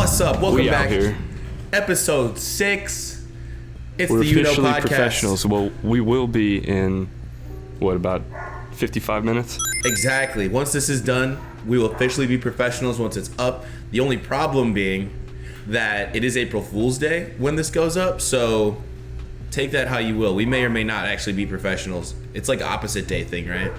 What's up? Welcome We back. out here. Episode 6. It's We're the UKNO officially podcast. professionals. Well, we will be in, what, about 55 minutes? Exactly. Once this is done, we will officially be professionals once it's up. The only problem being that it is April Fool's Day when this goes up, so take that how you will. We may or may not actually be professionals. It's like opposite day thing, right?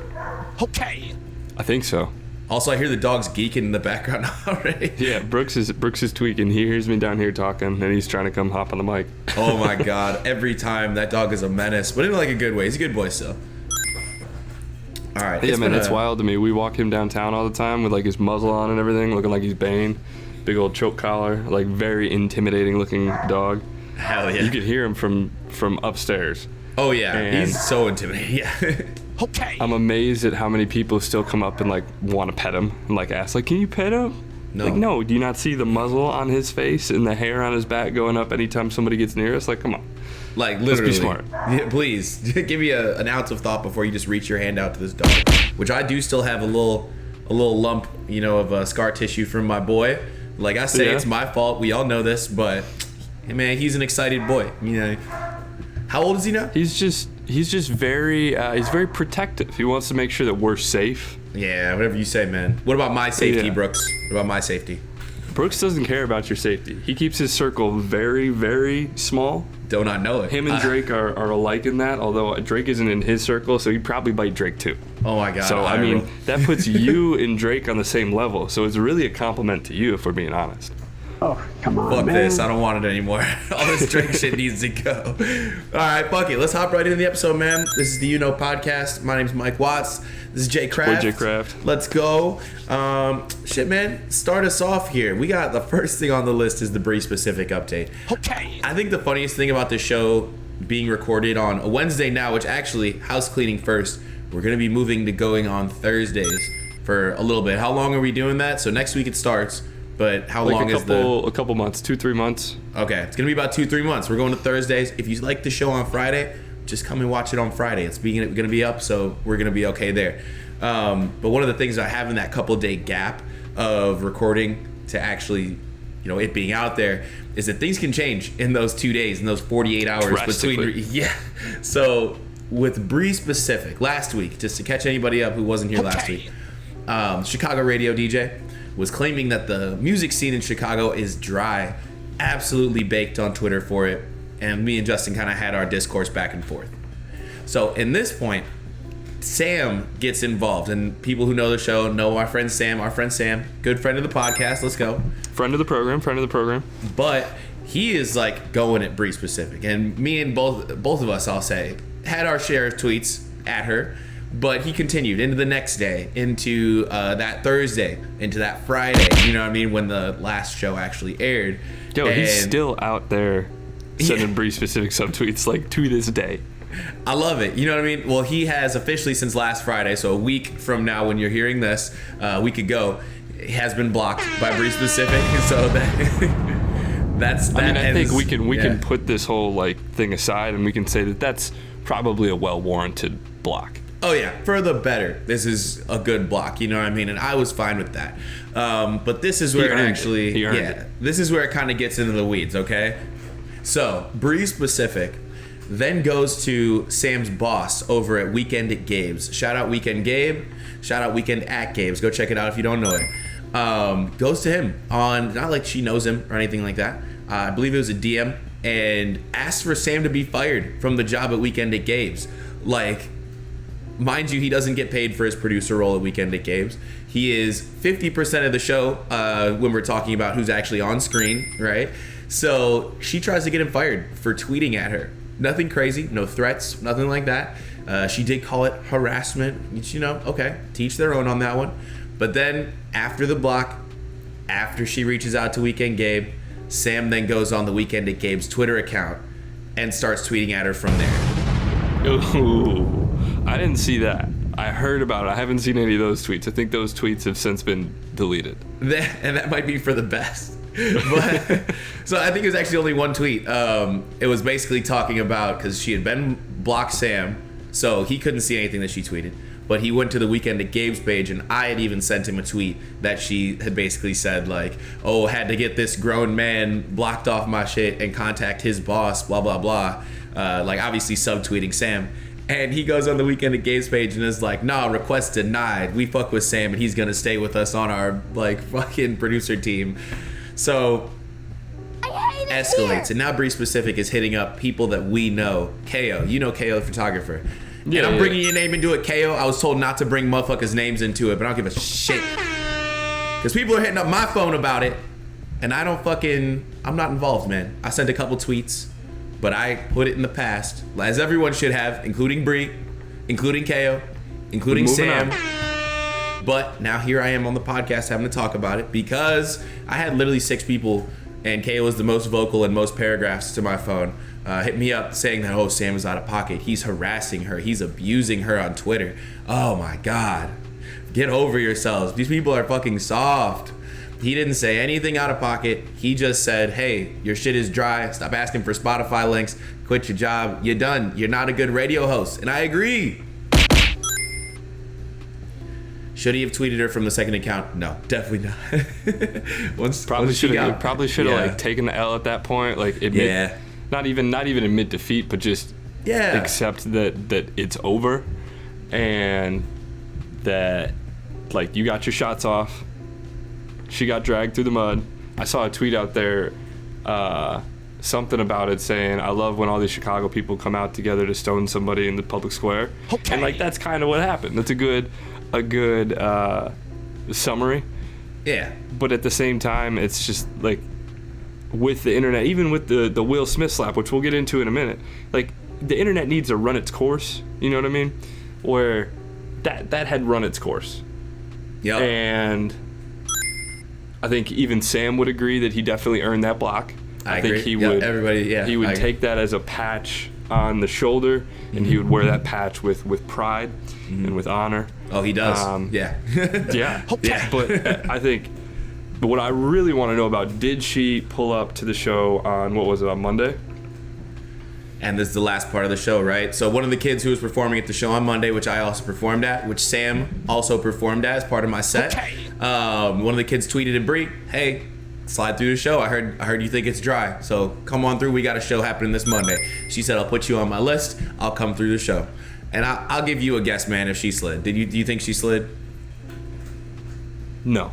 Okay. I think so. Also, I hear the dogs geeking in the background already. Yeah, Brooks is tweaking. He hears me down here talking, and he's trying to come hop on the mic. Oh my god, every time that dog is a menace, but in like a good way. He's a good boy still. All right. Yeah, man, it's wild to me. We walk him downtown all the time with like his muzzle on and everything, looking like he's Bane. Big old choke collar, like very intimidating looking dog. Hell yeah. You could hear him from upstairs. Oh yeah, And- he's so intimidating. Yeah. Okay. I'm amazed at how many people still come up and like want to pet him and like ask, like, can you pet him? No. Like, no, do you not see the muzzle on his face and the hair on his back going up anytime somebody gets near us? Like, come on. Like literally. Let's be smart. Yeah, please give me an ounce of thought before you just reach your hand out to this dog, which I do still have a little lump, of scar tissue from my boy. Like I say, Yeah. It's my fault. We all know this, but hey, man, he's an excited boy. How old is he now? He's just very he's very protective. He wants to make sure that we're safe. Yeah, whatever you say, man. What about my safety, Yeah. Brooks? What about my safety? Brooks doesn't care about your safety. He keeps his circle very, very small. Do not know it. Him and Drake are alike in that, although Drake isn't in his circle, so he'd probably bite Drake too. Oh my god. So, I mean, that puts you and Drake on the same level. So it's really a compliment to you, if we're being honest. Oh, come on, Fuck man. this. I don't want it anymore. All this Drake shit needs to go. All right, fuck it. Let's hop right into the episode, man. This is the UKNO podcast. My name's Mike Watts. This is Jay Kraft. Jay Kraft. Let's go. Shit, man. Start us off here. We got the first thing on the list is the Bree specific update. Okay. I think the funniest thing about this show being recorded on a Wednesday now, which actually, house cleaning first, we're going to be moving to going on Thursdays for a little bit. How long are we doing that? So next week it starts. But how long is a couple months, 2-3 months. Okay, it's gonna be about 2-3 months. We're going to Thursdays. If you like the show on Friday, just come and watch it on Friday. It's gonna be up, so we're gonna be okay there. But one of the things I have in that couple day gap of recording to actually, it being out there, is that things can change in those 2 days, in those 48 hours between. Yeah. So with Bree specific, last week, just to catch anybody up who wasn't here last week, Chicago radio DJ was claiming that the music scene in Chicago is dry, absolutely baked on Twitter for it, and me and Justin kind of had our discourse back and forth. So in this point, Sam gets involved, and people who know the show know our friend Sam, good friend of the podcast. Let's go. Friend of the program. But he is like going at Bree specific, and me and both of us, I'll say, had our share of tweets at her. But he continued into the next day, into that Thursday, into that Friday, when the last show actually aired. Yo, he's still out there sending Bree specific subtweets, like, to this day. I love it. You know what I mean? Well, he has officially since last Friday, so a week from now when you're hearing this, a week ago, he has been blocked by Bree specific. So that's that. I think we can put this whole thing aside, and we can say that that's probably a well-warranted block. Oh yeah, for the better. This is a good block, you know what I mean? And I was fine with that. But this is where this is where it kind of gets into the weeds, okay? So, Bree specific then goes to Sam's boss over at Weekend at Gabe's. Shout out Weekend Gabe. Shout out Weekend at Gabe's. Go check it out if you don't know it. Goes to him on, not like she knows him or anything like that. I believe it was a DM, and asked for Sam to be fired from the job at Weekend at Gabe's. Mind you, he doesn't get paid for his producer role at Weekend at Gabe's. He is 50% of the show when we're talking about who's actually on screen, right? So she tries to get him fired for tweeting at her. Nothing crazy, no threats, nothing like that. She did call it harassment, which, okay, teach their own on that one. But then after the block, after she reaches out to Weekend Gabe, Sam then goes on the Weekend at Gabe's Twitter account and starts tweeting at her from there. Ooh. I didn't see that. I heard about it. I haven't seen any of those tweets. I think those tweets have since been deleted. And that might be for the best. But, so I think it was actually only one tweet. It was basically talking about, because she had been blocked Sam, so he couldn't see anything that she tweeted. but he went to the Weekend at Gabe's page, and I had even sent him a tweet that she had basically said like, oh, had to get this grown man blocked off my shit and contact his boss, blah blah blah, like obviously subtweeting Sam. And he goes on the Weekend at Gabe's page and is like, nah, request denied. We fuck with Sam and he's gonna stay with us on our like fucking producer team. So escalates, and now Bree Specific is hitting up people that we know. KO, you know KO the photographer. Yeah, and I'm bringing your name into it, KO. I was told not to bring motherfuckers' names into it, but I don't give a shit. Because people are hitting up my phone about it, and I'm not involved, man. I sent a couple tweets, but I put it in the past, as everyone should have, including Bree, including KO, including Sam. But now here I am on the podcast having to talk about it because I had literally 6 people, and KO was the most vocal and most paragraphs to my phone, hit me up saying that, oh, Sam is out of pocket. He's harassing her. He's abusing her on Twitter. Oh my God. Get over yourselves. These people are fucking soft. He didn't say anything out of pocket. He just said, hey, your shit is dry. Stop asking for Spotify links. Quit your job. You're done. You're not a good radio host. And I agree. Should he have tweeted her from the second account? No, definitely not. Probably should have like taken the L at that point. Like admit, not even admit defeat, but just accept that it's over, and that like you got your shots off. She got dragged through the mud. I saw a tweet out there, something about it saying, I love when all these Chicago people come out together to stone somebody in the public square. Okay. And like that's kind of what happened. That's a good summary. Yeah. But at the same time, it's just like with the internet, even with the Will Smith slap, which we'll get into in a minute, like the internet needs to run its course. You know what I mean? Where that had run its course. Yeah. And I think even Sam would agree that he definitely earned that block. I think he would. He would take that as a patch on the shoulder, and he would wear that patch with pride and with honor. Oh, he does. Yeah. But I think, but what I really want to know about, did she pull up to the show on, what was it, on Monday? And this is the last part of the show, right? So one of the kids who was performing at the show on Monday, which I also performed at, which Sam also performed at as part of my set. Okay. One of the kids tweeted at Bree, hey, slide through the show. I heard you think it's dry, so come on through. We got a show happening this Monday. She said, I'll put you on my list. I'll come through the show. And I'll give you a guess, man, if she slid. Do you think she slid? No.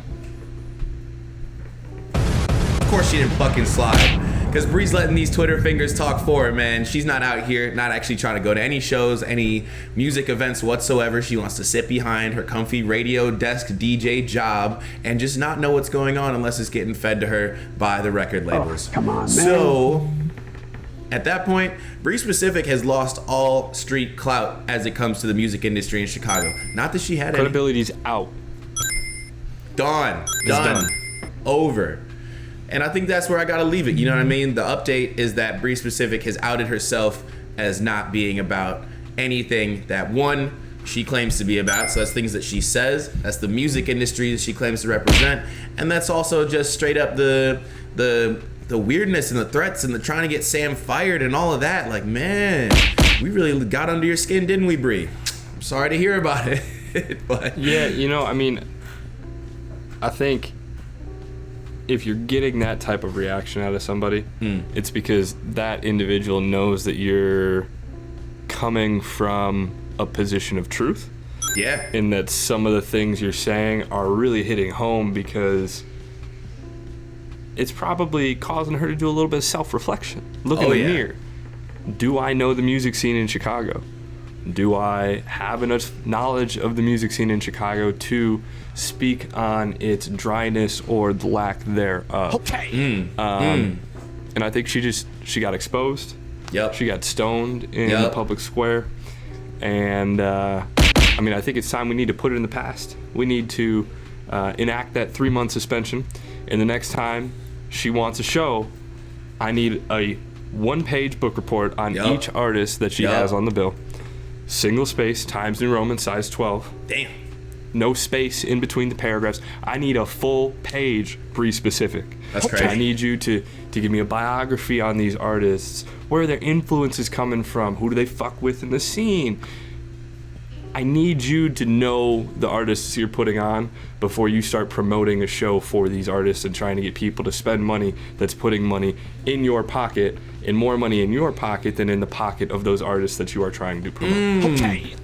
Of course she didn't fucking slide. Because Bree's letting these Twitter fingers talk for her, man. She's not out here, not actually trying to go to any shows, any music events whatsoever. She wants to sit behind her comfy radio desk DJ job and just not know what's going on unless it's getting fed to her by the record labels. Oh, come on, man. So, at that point, Bree Specific has lost all street clout as it comes to the music industry in Chicago. Not that she had credibility's out. Done. Over. And I think that's where I gotta leave it. You know what I mean? The update is that Bree Specific has outed herself as not being about anything that, one, she claims to be about. So that's things that she says. That's the music industry that she claims to represent. And that's also just straight up the weirdness and the threats and the trying to get Sam fired and all of that. Like, man, we really got under your skin, didn't we, Bree? I'm sorry to hear about it. But yeah, you know, I mean, I think if you're getting that type of reaction out of somebody, it's because that individual knows that you're coming from a position of truth. Yeah. And that some of the things you're saying are really hitting home, because it's probably causing her to do a little bit of self-reflection. Look in the mirror. Do I know the music scene in Chicago? Do I have enough knowledge of the music scene in Chicago to speak on its dryness or the lack thereof? Okay. And I think she got exposed. Yep. She got stoned in the public square. And I mean, I think it's time we need to put it in the past. We need to enact that 3-month suspension. And the next time she wants a show, I need a 1-page book report on each artist that she has on the bill. Single space, Times New Roman, size 12. Damn. No space in between the paragraphs. I need a full page, Bree Specific. That's crazy. I need you to give me a biography on these artists. Where are their influences coming from? Who do they fuck with in the scene? I need you to know the artists you're putting on before you start promoting a show for these artists and trying to get people to spend money that's putting money in your pocket and more money in your pocket than in the pocket of those artists that you are trying to promote. Okay.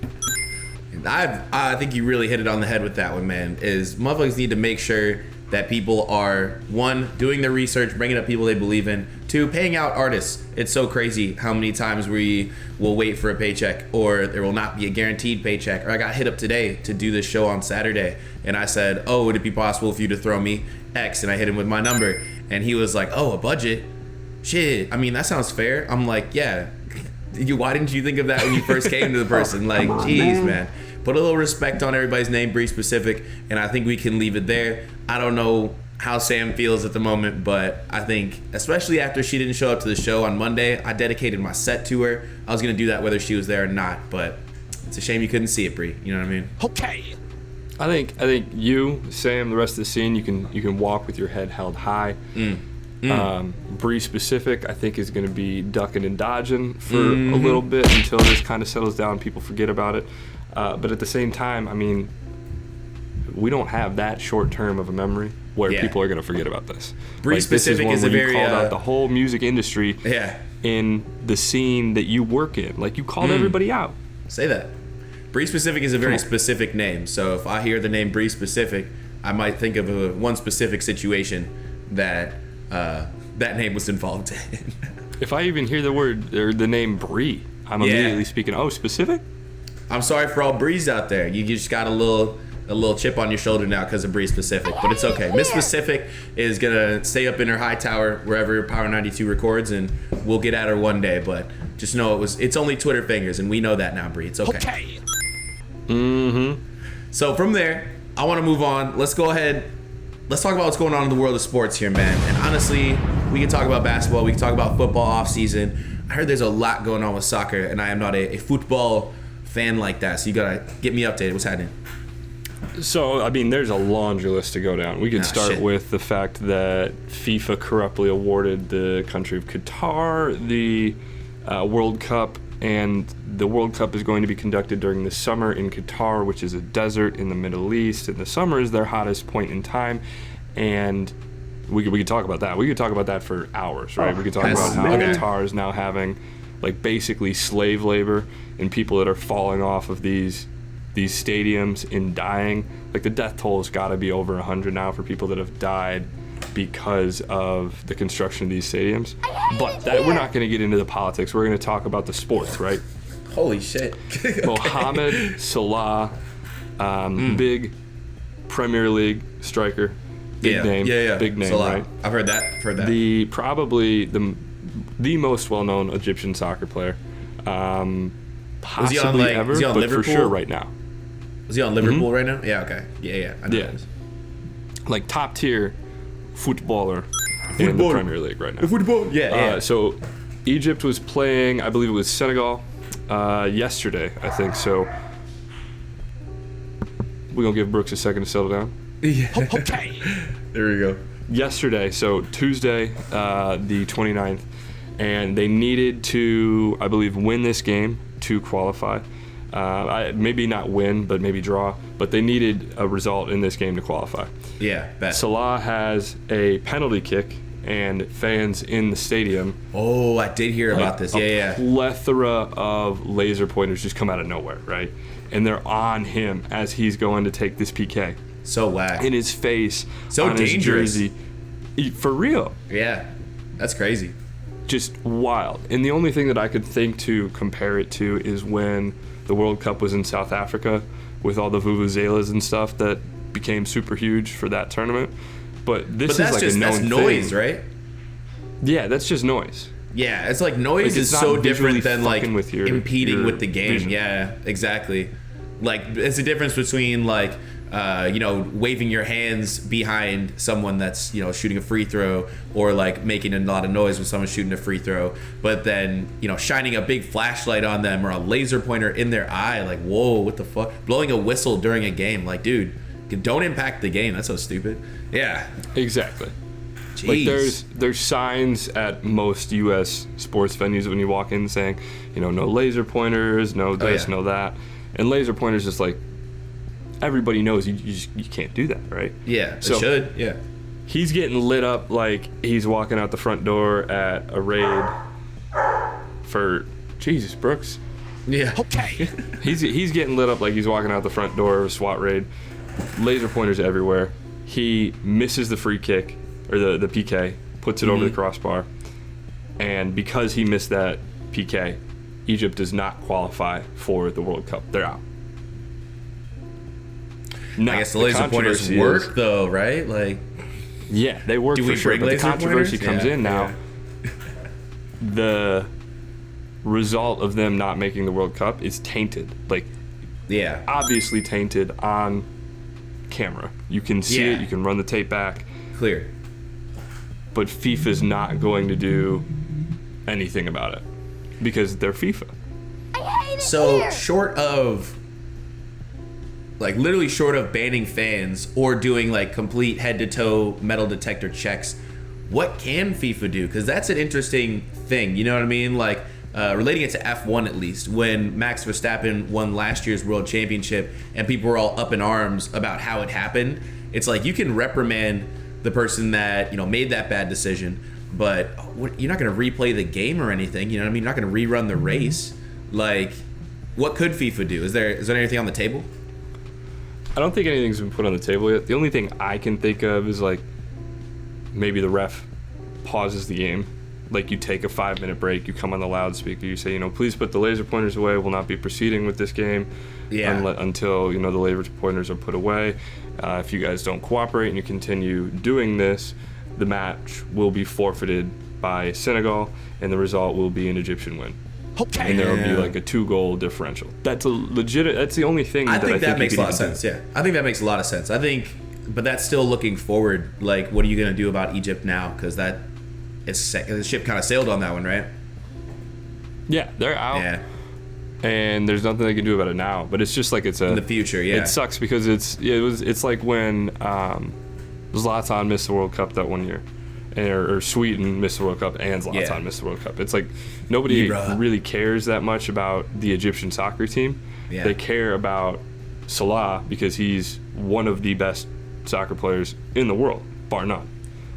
I think you really hit it on the head with that one, man. Is motherfuckers need to make sure that people are, one, doing their research, bringing up people they believe in, two, paying out artists. It's so crazy how many times we will wait for a paycheck, or there will not be a guaranteed paycheck. Or I got hit up today to do this show on Saturday, and I said, oh, would it be possible for you to throw me X? And I hit him with my number, and he was like, oh, a budget? Shit, I mean, that sounds fair. I'm like, yeah. Why didn't you think of that when you first came to the person? Like, geez, man. Put a little respect on everybody's name, Bree specific, and I think we can leave it there. I don't know how Sam feels at the moment, but I think, especially after she didn't show up to the show on Monday, I dedicated my set to her. I was going to do that whether she was there or not, but it's a shame you couldn't see it, Bree. You know what I mean? Okay. I think you, Sam, the rest of the scene, you can walk with your head held high. Bree specific, I think, is going to be ducking and dodging for a little bit until this kind of settles down, people forget about it. But at the same time, I mean, we don't have that short term of a memory where people are going to forget about this. Bree specific is a very you called out the whole music industry in the scene that you work in. Like, you called everybody out. Say that. Bree specific is a very specific name. So if I hear the name Bree specific, I might think of one specific situation that that name was involved in. If I even hear the word or the name Bree, I'm immediately speaking, oh, specific? I'm sorry for all Brees out there. You just got a little chip on your shoulder now because of Bree specific, but it's okay. Miss Specific is gonna stay up in her high tower wherever Power 92 records, and we'll get at her one day. But just know it's only Twitter fingers, and we know that now, Bree. It's okay. So from there, I want to move on. Let's go ahead. Let's talk about what's going on in the world of sports here, man. And honestly, we can talk about basketball. We can talk about football off season. I heard there's a lot going on with soccer, and I am not a football fan like that. So you gotta get me updated. What's happening? So, I mean, there's a laundry list to go down. We could start with the fact that FIFA corruptly awarded the country of Qatar the World Cup, and the World Cup is going to be conducted during the summer in Qatar, which is a desert in the Middle East, and the summer is their hottest point in time, and we could talk about that. We could talk about that for hours, right? We could talk about how Qatar is now having, like, basically slave labor and people that are falling off of these stadiums and dying. Like, the death toll has got to be over 100 now for people that have died because of the construction of these stadiums. But we're not going to get into the politics. We're going to talk about the sports, right? Holy shit. Mohamed Salah, big Premier League striker. Big name. Big name, Salah. Right? I've heard that. Probably the most well-known Egyptian soccer player. Possibly ever, but Liverpool? For sure right now. Was he on Liverpool right now? Yeah, okay. Yeah. I know this. Like, top tier footballer in the Premier League right now. Football. Yeah. So Egypt was playing, I believe it was Senegal, yesterday, I think. So we're going to give Brooks a second to settle down. Yeah. Okay. There we go. Yesterday, so Tuesday, the 29th, and they needed to, I believe, win this game to qualify. Maybe not win, but maybe draw. But they needed a result in this game to qualify. Yeah, bet. Salah has a penalty kick, and fans in the stadium. Oh, I did hear about this. A plethora of laser pointers just come out of nowhere, right? And they're on him as he's going to take this PK. So whack. In his face. So on dangerous. His jersey. For real. Yeah, that's crazy. Just wild. And the only thing that I could think to compare it to is when the World Cup was in South Africa with all the vuvuzelas and stuff that became super huge for that tournament. But this is like a known thing. That's noise, right? Yeah, that's just noise. Yeah, it's like noise is so different than like impeding with the game. Vision. Yeah, exactly. Like, it's the difference between like waving your hands behind someone that's, shooting a free throw, or like making a lot of noise when someone's shooting a free throw, but then, shining a big flashlight on them or a laser pointer in their eye, like, whoa, what the fuck? Blowing a whistle during a game, like, dude, don't impact the game. That's so stupid. Yeah. Exactly. Jeez. Like, there's signs at most U.S. sports venues when you walk in saying, no laser pointers, no this, no that. And laser pointers just like, everybody knows you can't do that, right? Yeah, so it should. Yeah. He's getting lit up like he's walking out the front door at a raid for Jesus Brooks. Yeah. Okay. he's getting lit up like he's walking out the front door of a SWAT raid. Laser pointers everywhere. He misses the free kick or the PK, puts it over the crossbar, and because he missed that PK, Egypt does not qualify for the World Cup. They're out. Now, I guess the laser pointers work though, right? Like, yeah, they work for sure. But the controversy comes in now. Yeah. The result of them not making the World Cup is tainted. Like, yeah, obviously tainted on camera. You can see it. You can run the tape back. Clear. But FIFA's not going to do anything about it because they're FIFA. I hate it so here. Short of, like, literally short of banning fans or doing like complete head-to-toe metal detector checks, what can FIFA do? Because that's an interesting thing. You know what I mean? Like, relating it to F1 at least, when Max Verstappen won last year's World Championship and people were all up in arms about how it happened, it's like you can reprimand the person that, you know, made that bad decision, but you're not going to replay the game or anything. You know what I mean? You're not going to rerun the race. Like, what could FIFA do? Is there anything on the table? I don't think anything's been put on the table yet. The only thing I can think of is like maybe the ref pauses the game. Like, you take a 5-minute break, you come on the loudspeaker, you say, you know, please put the laser pointers away. We'll not be proceeding with this game until, you know, the laser pointers are put away. If you guys don't cooperate and you continue doing this, the match will be forfeited by Senegal, and the result will be an Egyptian win. Okay. And there will be like a 2-goal differential. That's the only thing I think that makes a lot of sense. Yeah, I think that makes a lot of sense. But that's still looking forward. Like, what are you going to do about Egypt now? Because the ship kind of sailed on that one, right? Yeah, they're out. Yeah. And there's nothing they can do about it now. But it's just like it's in the future. Yeah. It sucks because it's like when Zlatan missed the World Cup that one year, or Sweden missed the World Cup and Zlatan missed the World Cup. It's like nobody really cares that much about the Egyptian soccer team. Yeah. They care about Salah because he's one of the best soccer players in the world, bar none.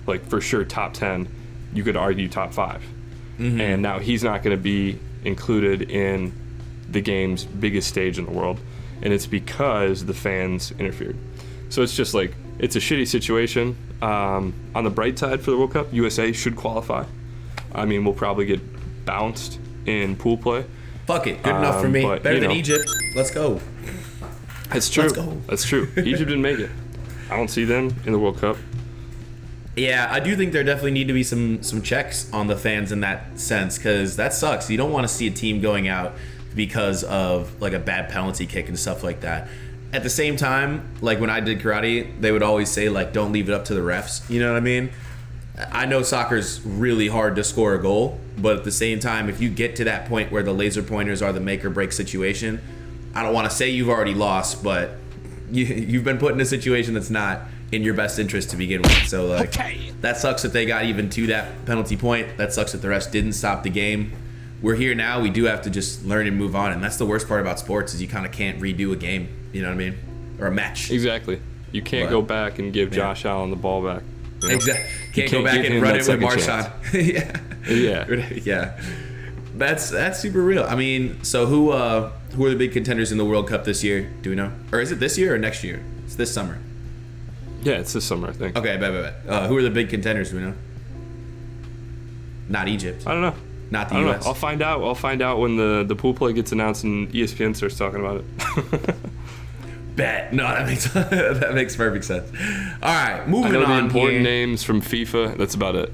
Like, for sure, top 10. You could argue top 5. Mm-hmm. And now he's not going to be included in the game's biggest stage in the world, and it's because the fans interfered. So it's just like, it's a shitty situation. On the bright side for the World Cup, USA should qualify. I mean, we'll probably get bounced in pool play. Fuck it, good enough for me. But, better than Egypt. Let's go. That's true. That's true. Egypt didn't make it. I don't see them in the World Cup. Yeah, I do think there definitely need to be some checks on the fans in that sense, because that sucks. You don't want to see a team going out because of like a bad penalty kick and stuff like that. At the same time, like when I did karate, they would always say, like, don't leave it up to the refs. You know what I mean? I know soccer's really hard to score a goal, but at the same time, if you get to that point where the laser pointers are the make or break situation, I don't want to say you've already lost, but you've been put in a situation that's not in your best interest to begin with. So, like, that sucks that they got even to that penalty point. That sucks that the refs didn't stop the game. We're here now. We do have to just learn and move on, and that's the worst part about sports is you kind of can't redo a game. You know what I mean? Or a match. Exactly. You can't go back and give Josh Allen the ball back. You know? Exactly. Can't go back and run it with Marshawn. Yeah. That's super real. I mean, so who are the big contenders in the World Cup this year? Do we know? Or is it this year or next year? It's this summer. Yeah, it's this summer, I think. Okay, bet. Who are the big contenders? Do we know? Not Egypt. I don't know. Not the U.S. I'll find out when the pool play gets announced and ESPN starts talking about it. Bet. No, that makes perfect sense. All right, moving on. I know the important names from FIFA. That's about it.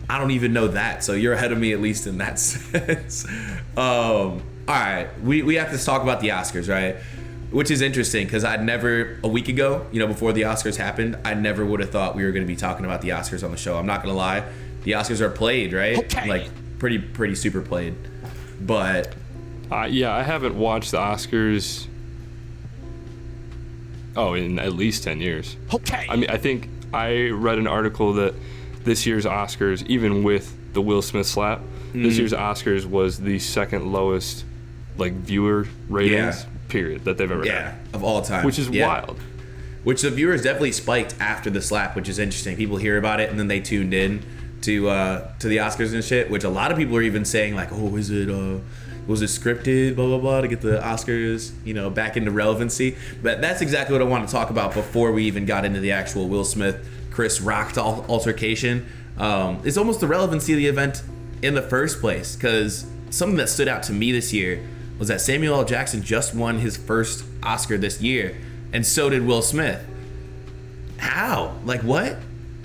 I don't even know that, so you're ahead of me at least in that sense. All right, we have to talk about the Oscars, right? Which is interesting because a week ago, before the Oscars happened, I never would have thought we were going to be talking about the Oscars on the show. I'm not going to lie. The Oscars are played, right? Okay. Like, pretty super played. But yeah, I haven't watched the Oscars in at least 10 years. Okay. I mean, I think I read an article that this year's Oscars, even with the Will Smith slap, this year's Oscars was the second lowest viewer ratings period, that they've ever had. Of all time. Which is wild. Which the viewers definitely spiked after the slap, which is interesting. People hear about it and then they tuned in to the Oscars and shit, which a lot of people are even saying like, oh, was it scripted, blah, blah, blah, to get the Oscars, back into relevancy. But that's exactly what I want to talk about before we even got into the actual Will Smith, Chris Rock altercation. It's almost the relevancy of the event in the first place, because something that stood out to me this year was that Samuel L. Jackson just won his first Oscar this year, and so did Will Smith. How? Like, what?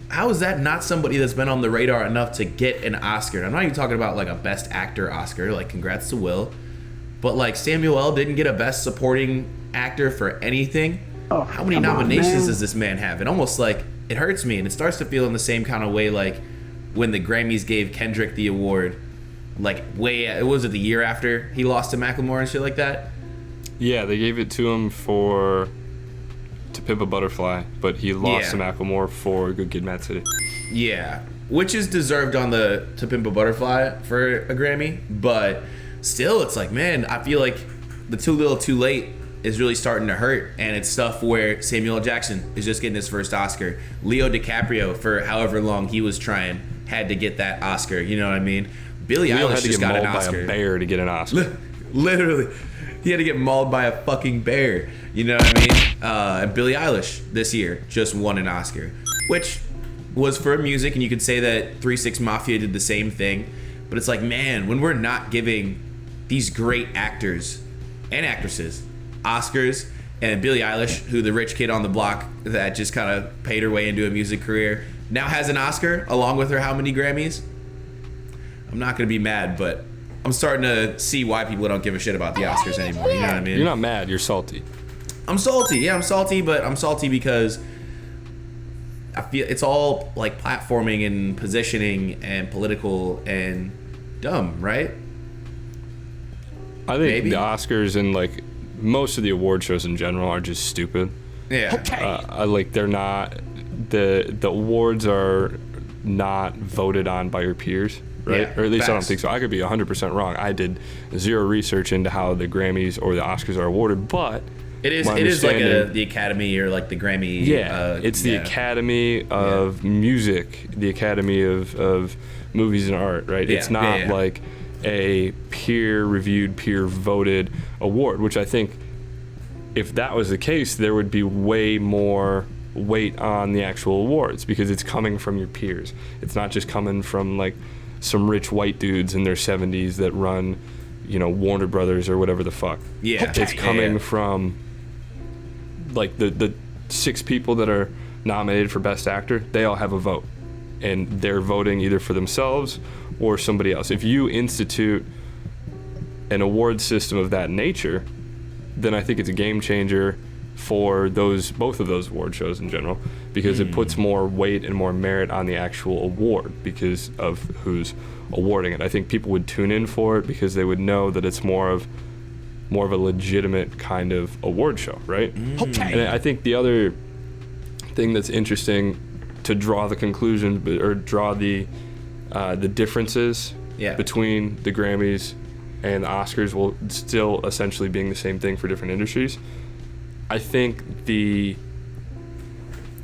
How is that not somebody that's been on the radar enough to get an Oscar? I'm not even talking about like a Best Actor Oscar, like congrats to Will, but like Samuel L. didn't get a Best Supporting Actor for anything. How many nominations does this man have? It almost like, it hurts me, and it starts to feel in the same kind of way like when the Grammys gave Kendrick the award, like was it the year after he lost to Macklemore and shit like that? Yeah, they gave it to him for To Pimp a Butterfly, but he lost to Macklemore for Good Kid, Mad City. Yeah, which is deserved on the To Pimp a Butterfly for a Grammy, but still, it's like, man, I feel like the Too Little Too Late is really starting to hurt, and it's stuff where Samuel L. Jackson is just getting his first Oscar. Leo DiCaprio, for however long he was trying, had to get that Oscar, you know what I mean? Billie Eilish just got an Oscar. By a bear to get an Oscar. Literally. He had to get mauled by a fucking bear. You know what I mean? And Billie Eilish this year just won an Oscar, which was for music, and you could say that 3 6 Mafia did the same thing. But it's like, man, when we're not giving these great actors and actresses Oscars, and Billie Eilish, who the rich kid on the block that just kind of paid her way into a music career, now has an Oscar along with her how many Grammys? I'm not going to be mad, but I'm starting to see why people don't give a shit about the Oscars anymore. You know what I mean? You're not mad. You're salty. I'm salty. Yeah, I'm salty, but I'm salty because I feel it's all like platforming and positioning and political and dumb, right? I think the Oscars and like most of the award shows in general are just stupid. Yeah. Okay. They're not, the awards are not voted on by your peers. Right? Yeah, or at least facts. I don't think so. I could be 100% wrong. I did zero research into how the Grammys or the Oscars are awarded, but it is like the Academy or like the Grammy. Yeah, it's the Academy of Music, the Academy of Movies and Art, right? Yeah, it's not like a peer-reviewed, peer-voted award, which I think if that was the case, there would be way more weight on the actual awards because it's coming from your peers. It's not just coming from like some rich white dudes in their 70s that run, Warner Brothers or whatever the fuck. Yeah. It's coming from like the 6 people that are nominated for Best Actor, they all have a vote. And they're voting either for themselves or somebody else. If you institute an award system of that nature, then I think it's a game changer for both of those award shows in general, because it puts more weight and more merit on the actual award because of who's awarding it. I think people would tune in for it because they would know that it's more of a legitimate kind of award show, right? Okay. And I think the other thing that's interesting to draw the conclusion or draw the differences between the Grammys and the Oscars while still essentially being the same thing for different industries. I think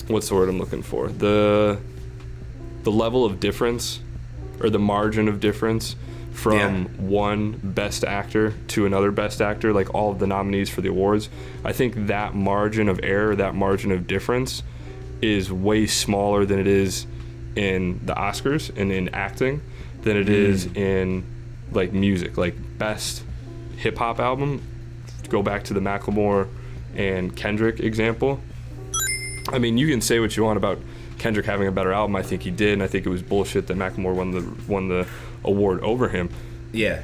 what's the word I'm looking for? The level of difference or the margin of difference from one Best Actor to another Best Actor, like all of the nominees for the awards, I think that margin of error, that margin of difference is way smaller than it is in the Oscars and in acting than it is in like music. Like Best Hip Hop Album, go back to the Macklemore and Kendrick example. I mean, you can say what you want about Kendrick having a better album. I think he did, and I think it was bullshit that Macklemore won the award over him. Yeah.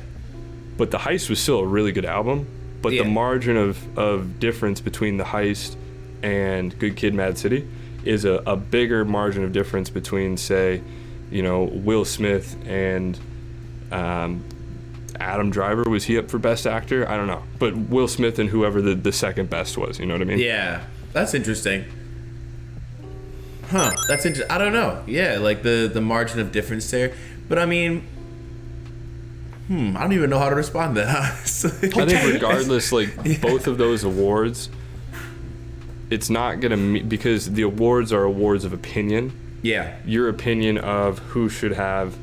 But The Heist was still a really good album. But the margin of difference between The Heist and Good Kid, Mad City is a bigger margin of difference between, say, Will Smith and Adam Driver. Was he up for Best Actor? I don't know. But Will Smith and whoever the second best was, you know what I mean? Yeah, that's interesting. Huh, that's interesting. I don't know. Yeah, like the margin of difference there. But I mean, I don't even know how to respond to that, honestly. I think regardless, like, both of those awards, it's not gonna because the awards are awards of opinion. Yeah. Your opinion of who should have,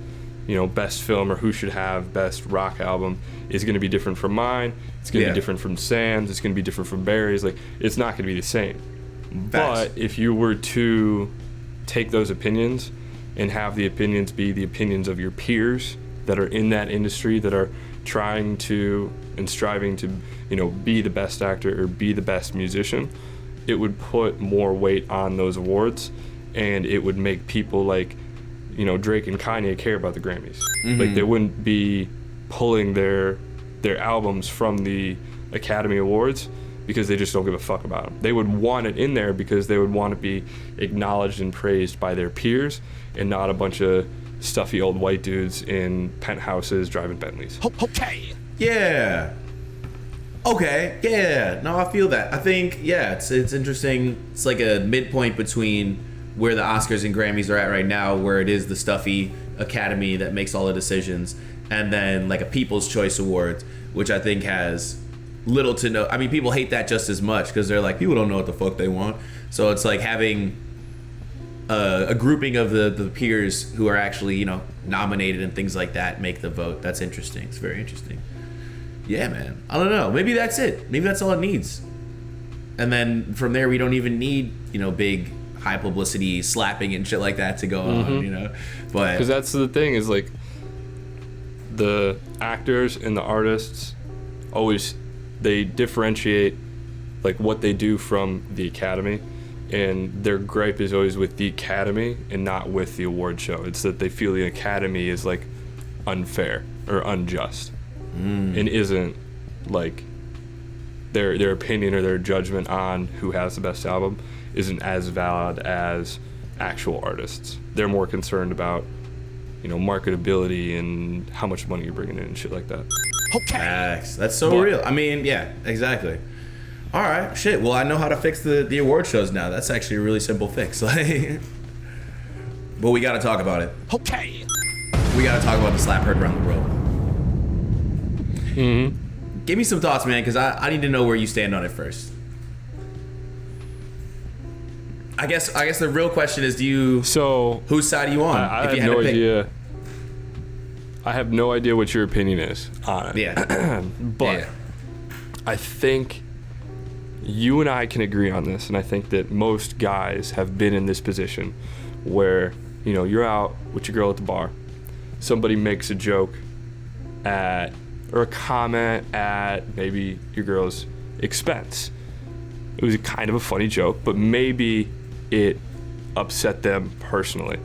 best film or who should have best rock album is gonna be different from mine. It's gonna be different from Sam's. It's gonna be different from Barry's. Like, it's not gonna be the same. Facts. But if you were to take those opinions and have the opinions be the opinions of your peers that are in that industry, that are trying to and striving to, be the best actor or be the best musician, it would put more weight on those awards, and it would make people like, Drake and Kanye care about the Grammys. Like, they wouldn't be pulling their albums from the Academy Awards because they just don't give a fuck about them. They would want it in there because they would want to be acknowledged and praised by their peers and not a bunch of stuffy old white dudes in penthouses driving Bentleys. Okay. Yeah. Okay. Yeah. No, I feel that. I think, it's interesting. It's like a midpoint between where the Oscars and Grammys are at right now, where it is the stuffy Academy that makes all the decisions, and then like a People's Choice Awards, which I think has little to no. I mean, people hate that just as much because they're like, people don't know what the fuck they want. So it's like having a grouping of the peers who are actually, nominated and things like that make the vote. That's interesting. It's very interesting. Yeah, man. I don't know. Maybe that's it. Maybe that's all it needs. And then from there, we don't even need, big high publicity slapping and shit like that to go on, But because that's the thing is, like, the actors and the artists always, they differentiate, like, what they do from the Academy. And their gripe is always with the Academy and not with the award show. It's that they feel the Academy is, like, unfair or unjust and isn't, like, their opinion or their judgment on who has the best album isn't as valid as actual artists. They're more concerned about, marketability and how much money you're bringing in and shit like that. Okay. That's so real. I mean, yeah, exactly. All right, shit. Well, I know how to fix the award shows now. That's actually a really simple fix. But we got to talk about it. Okay. We got to talk about the slap heard around the world. Give me some thoughts, man, because I need to know where you stand on it first. I guess the real question is, whose side are you on? I have no idea. I have no idea what your opinion is on it. Yeah. But I think you and I can agree on this, and I think that most guys have been in this position where, you're out with your girl at the bar, somebody makes a joke or a comment at maybe your girl's expense. It was kind of a funny joke, but maybe it upset them personally.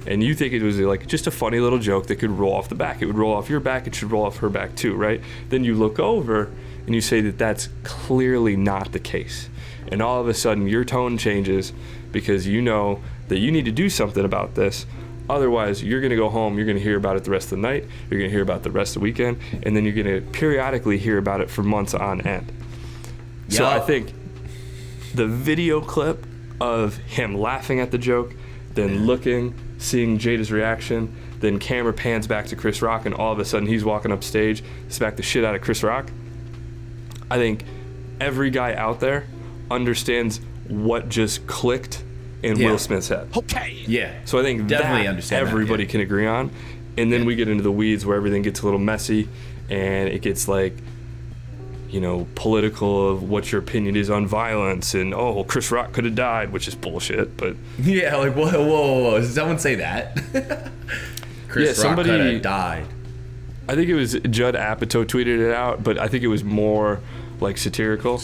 And you think it was like just a funny little joke that could roll off the back. It would roll off your back, it should roll off her back too, right? Then you look over and you say that that's clearly not the case. And all of a sudden your tone changes because you know that you need to do something about this. Otherwise, you're going to go home, you're going to hear about it the rest of the night, you're going to hear about it the rest of the weekend, and then you're going to periodically hear about it for months on end. So I think the video clip of him laughing at the joke, then looking, seeing Jada's reaction, then camera pans back to Chris Rock, and all of a sudden he's walking up stage, smack the shit out of Chris Rock. I think every guy out there understands what just clicked in Will Smith's head. Okay. Yeah. So I think definitely understand everybody can agree on. And then we get into the weeds where everything gets a little messy and it gets like, political of what your opinion is on violence and, Chris Rock could have died, which is bullshit, but... Yeah, like, whoa. Did someone say that? Chris Rock could have died. I think it was Judd Apatow tweeted it out, but I think it was more, like, satirical.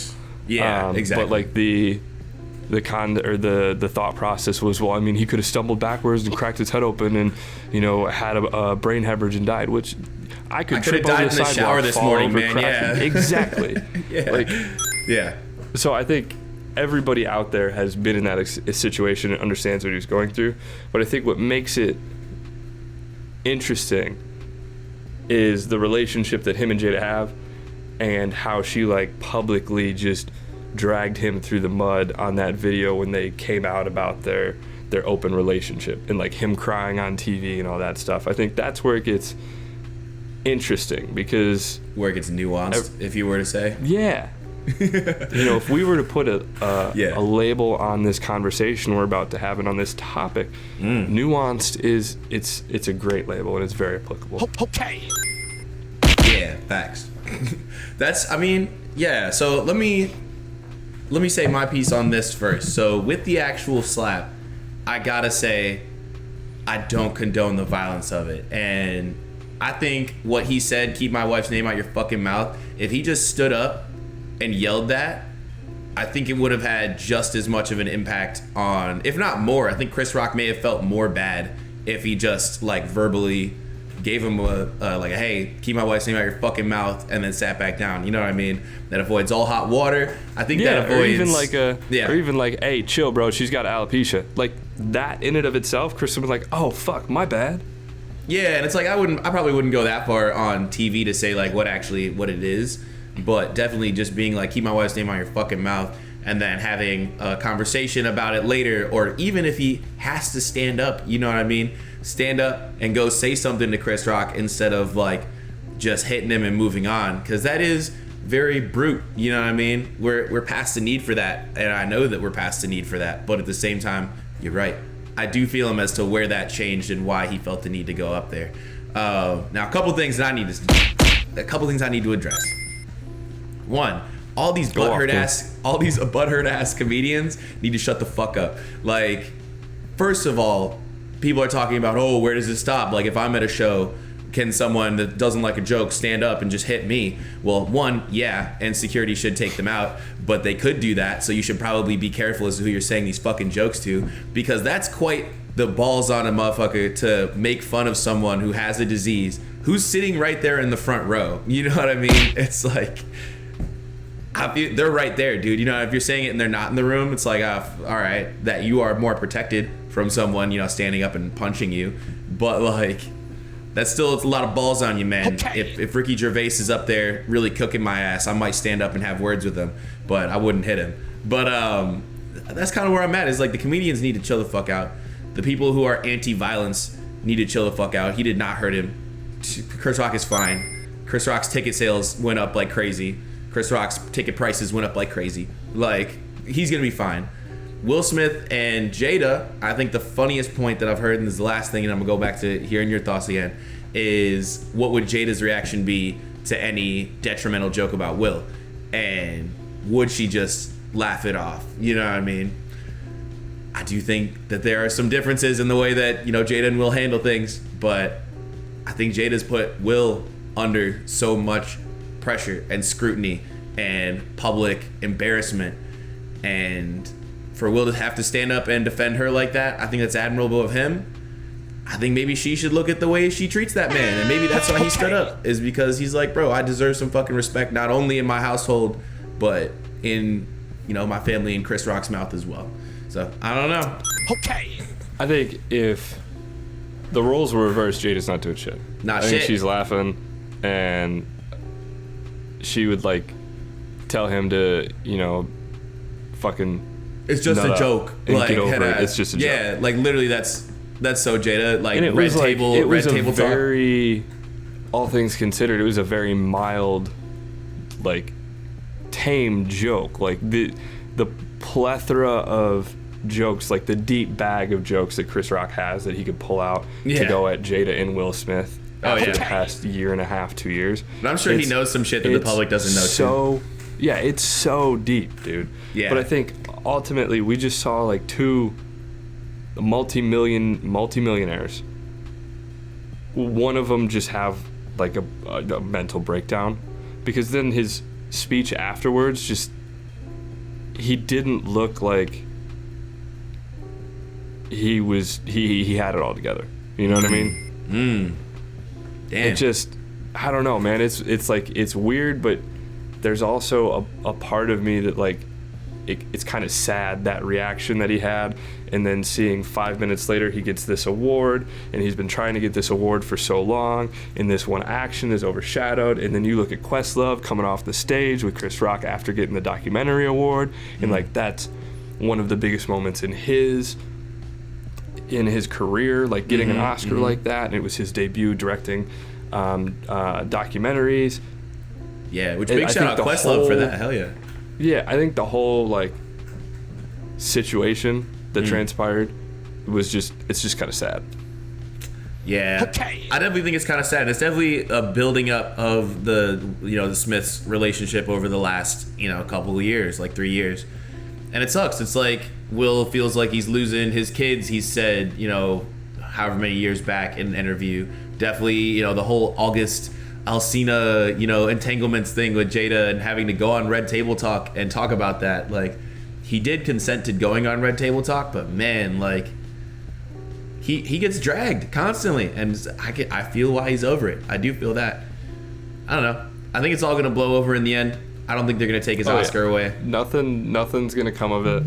Yeah, exactly. But, like, the thought process was, well, I mean, he could have stumbled backwards and cracked his head open and, had a brain hemorrhage and died, which I could trip over the sidewalk, in the shower this morning, man. Yeah. Exactly. Yeah. So I think everybody out there has been in that situation and understands what he was going through. But I think what makes it interesting is the relationship that him and Jada have and how she, like, publicly just dragged him through the mud on that video when they came out about their open relationship and, like, him crying on TV and all that stuff. I think that's where it gets interesting because where it gets nuanced, if you were to say. Yeah. If we were to put a label on this conversation we're about to have and on this topic, nuanced it's a great label and it's very applicable. Okay. Yeah, facts. So let me say my piece on this first. So with the actual slap, I gotta say I don't condone the violence of it. And I think what he said, keep my wife's name out your fucking mouth, if he just stood up and yelled that, I think it would have had just as much of an impact on, if not more. I think Chris Rock may have felt more bad if he just like verbally gave him a hey, keep my wife's name out your fucking mouth, and then sat back down. You know what I mean? That avoids all hot water. I think that avoids. Or even like, hey, chill, bro. She's got alopecia. Like that in and of itself, Chris would be like, oh fuck, my bad. Yeah, and it's like I probably wouldn't go that far on TV to say like what it is. But definitely just being like, keep my wife's name on your fucking mouth, and then having a conversation about it later, or even if he has to stand up, you know what I mean? Stand up and go say something to Chris Rock instead of like just hitting him and moving on, because that is very brute, you know what I mean? We're past the need for that, and I know that we're past the need for that, but at the same time, you're right. I do feel him as to where that changed and why he felt the need to go up there. Now, a couple things I need to address. One, all these butthurt ass comedians need to shut the fuck up. Like, first of all, people are talking about, oh, where does it stop? Like, if I'm at a show, can someone that doesn't like a joke stand up and just hit me? Well, one, yeah, and security should take them out, but they could do that, so you should probably be careful as to who you're saying these fucking jokes to, because that's quite the balls on a motherfucker to make fun of someone who has a disease, who's sitting right there in the front row. You know what I mean? It's like, they're right there, dude. You know, if you're saying it and they're not in the room, it's like, all right, that you are more protected from someone, you know, standing up and punching you. But like, it's a lot of balls on you, man. Okay. If Ricky Gervais is up there really cooking my ass, I might stand up and have words with him, but I wouldn't hit him. But that's kind of where I'm at. Is like, the comedians need to chill the fuck out. The people who are anti-violence need to chill the fuck out. He did not hurt him. Chris Rock is fine. Chris Rock's ticket sales went up like crazy. Chris Rock's ticket prices went up like crazy. Like, he's gonna be fine. Will Smith and Jada, I think the funniest point that I've heard, and this is the last thing, and I'm gonna go back to hearing your thoughts again, is what would Jada's reaction be to any detrimental joke about Will? And would she just laugh it off? You know what I mean? I do think that there are some differences in the way that, you know, Jada and Will handle things, but I think Jada's put Will under so much pressure and scrutiny and public embarrassment, and for Will to have to stand up and defend her like that, I think that's admirable of him. I think maybe she should look at the way she treats that man, and maybe that's why he stood up, is because he's like, bro, I deserve some fucking respect, not only in my household, but in, you know, my family and Chris Rock's mouth as well. So I don't know. Okay. I think if the roles were reversed, Jada's not doing shit. I think she's laughing, and she would like tell him to, you know, fucking. It's just a joke. Like, get over it. It's just a joke. Yeah, like literally, that's so Jada. Like, and it red was table, like, it red was table a very, all things considered, it was a very mild, like, tame joke. Like the plethora of jokes, like the deep bag of jokes that Chris Rock has that he could pull out to go at Jada and Will Smith. The past year and a half, 2 years. But I'm sure he knows some shit that the public doesn't know too. Yeah, it's so deep, dude. Yeah. But I think ultimately we just saw like two multimillionaires. One of them just have like a mental breakdown, because then his speech afterwards, just, he didn't look like he had it all together. You know what I mean? Damn. It just, I don't know, man. It's like, it's weird, but there's also a part of me that like, it's kind of sad, that reaction that he had, and then seeing 5 minutes later he gets this award, and he's been trying to get this award for so long, and this one action is overshadowed. And then you look at Questlove coming off the stage with Chris Rock after getting the documentary award, and like, that's one of the biggest moments in his career, like getting an Oscar like that, and it was his debut directing documentaries. Yeah, which big shout out Questlove for that. Hell yeah. Yeah, I think the whole like situation that transpired was just kind of sad. Yeah, okay. I definitely think it's kind of sad. It's definitely a building up of the Smiths' relationship over the last couple of years, like 3 years, and it sucks. It's like Will feels like he's losing his kids. He said, however many years back in an interview, definitely the whole August Alsina entanglements thing with Jada and having to go on Red Table Talk and talk about that. Like, he did consent to going on Red Table Talk, but man, like. He gets dragged constantly, and I feel why he's over it. I do feel that. I don't know. I think it's all going to blow over in the end. I don't think they're going to take his Oscar away. Nothing's going to come of it.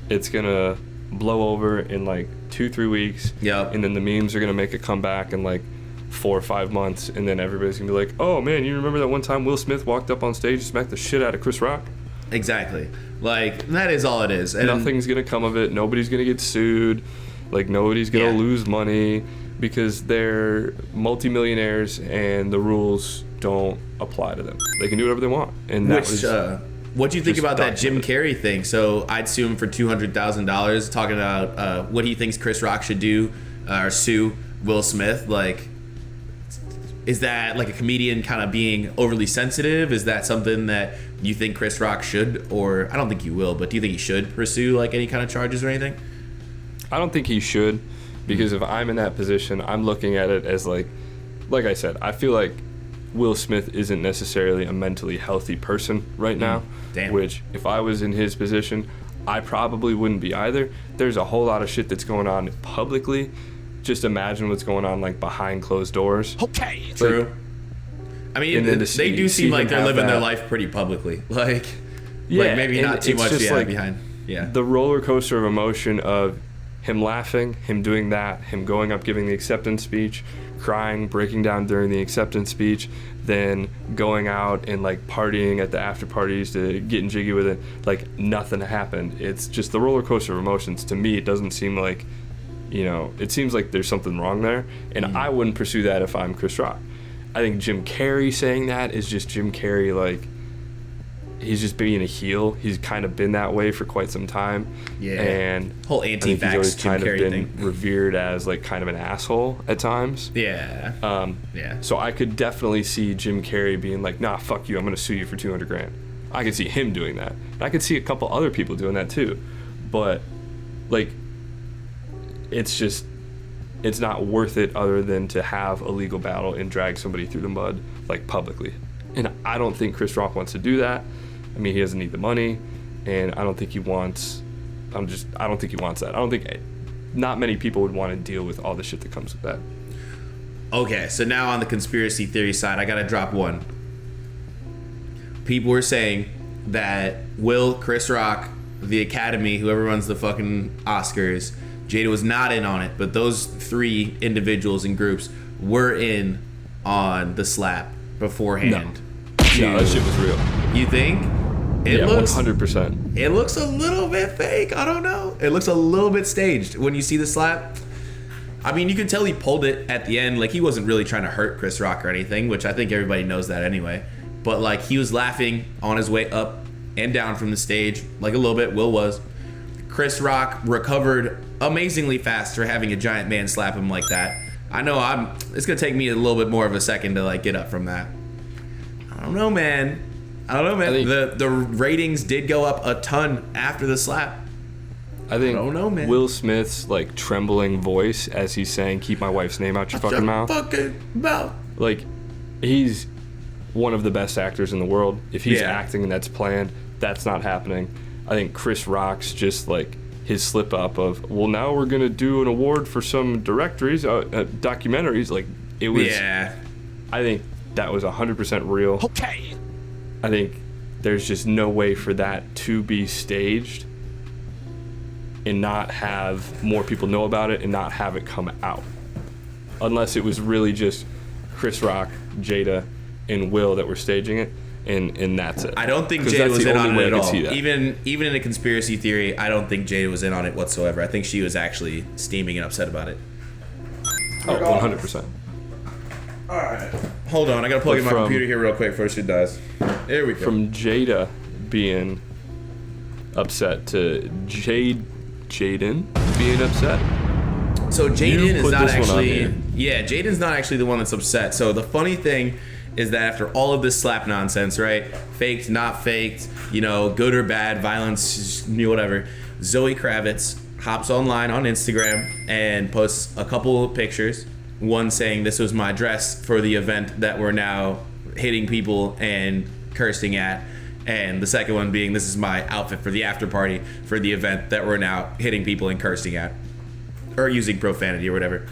It's going to blow over in like 2-3 weeks. Yep. And then the memes are going to make a comeback in like 4 or 5 months, and then everybody's going to be like, oh man, you remember that one time Will Smith walked up on stage and smacked the shit out of Chris Rock? Exactly. Like, that is all it is. And nothing's going to come of it. Nobody's going to get sued. Like, nobody's going to lose money because they're multimillionaires and the rules don't apply to them. They can do whatever they want. And that what do you think about that Jim Carrey thing? So I'd sue him for $200,000, talking about what he thinks Chris Rock should do or sue Will Smith. Like, is that like a comedian kind of being overly sensitive? Is that something that you think Chris Rock should, or I don't think you will, but do you think he should pursue like any kind of charges or anything? I don't think he should, because if I'm in that position, I'm looking at it as like I said, I feel like Will Smith isn't necessarily a mentally healthy person right now. Damn. Which, if I was in his position, I probably wouldn't be either. There's a whole lot of shit that's going on publicly. Just imagine what's going on like behind closed doors. Okay. True. I mean, they do seem like they're living their life pretty publicly. Like maybe not too much behind. Yeah. The roller coaster of emotion of him laughing, him doing that, him going up giving the acceptance speech, crying, breaking down during the acceptance speech, then going out and like partying at the after parties to getting jiggy with it, like nothing happened. It's just the roller coaster of emotions. To me, it doesn't seem like, it seems like there's something wrong there, and I wouldn't pursue that if I'm Chris Rock. I think Jim Carrey saying that is just Jim Carrey, like, he's just being a heel. He's kind of been that way for quite some time. Yeah. And whole anti-vax he's always Jim kind Carrey of been revered as like kind of an asshole at times. Yeah. Yeah. So I could definitely see Jim Carrey being like, nah, fuck you, I'm gonna sue you for $200,000. I could see him doing that. And I could see a couple other people doing that too. But like, it's not worth it other than to have a legal battle and drag somebody through the mud like publicly. And I don't think Chris Rock wants to do that. I mean, he doesn't need the money, and I don't think he wants. I don't think he wants that. I don't think not many people would want to deal with all the shit that comes with that. Okay, so now on the conspiracy theory side, I gotta drop one. People were saying that Chris Rock, the Academy, whoever runs the fucking Oscars, Jada was not in on it, but those 3 individuals and groups were in on the slap beforehand. No, that shit was real. You think? It looks 100%. It looks a little bit fake. I don't know. It looks a little bit staged when you see the slap. I mean, you can tell he pulled it at the end. Like, he wasn't really trying to hurt Chris Rock or anything, which I think everybody knows that anyway. But like, he was laughing on his way up and down from the stage, like a little bit. Will was. Chris Rock recovered amazingly fast for having a giant man slap him like that. I know it's gonna take me a little bit more of a second to like get up from that. I don't know, man. The ratings did go up a ton after the slap. I don't know, man. Will Smith's like trembling voice as he's saying, "Keep my wife's name out your fucking mouth." Like, he's one of the best actors in the world. If he's acting and that's planned, that's not happening. I think Chris Rock's just like his slip up of, well, now we're gonna do an award for some documentaries. Like, it was. Yeah. I think that was 100% real. Okay. I think there's just no way for that to be staged and not have more people know about it and not have it come out. Unless it was really just Chris Rock, Jada, and Will that were staging it, and that's it. I don't think Jada was in on it at all. Even in a conspiracy theory, I don't think Jada was in on it whatsoever. I think she was actually steaming and upset about it. Oh, 100%. All right. Hold on, I gotta plug in my computer here real quick before shit dies. There we go. From Jada being upset to Jaden being upset. So Jaden is not actually. Yeah, Jaden's not actually the one that's upset. So the funny thing is that after all of this slap nonsense, right? Faked, not faked, you know, good or bad, violence, whatever. Zoe Kravitz hops online on Instagram and posts a couple of pictures. One saying this was my dress for the event that we're now hitting people and cursing at. And the second one being this is my outfit for the after party for the event that we're now hitting people and cursing at. Or using profanity or whatever.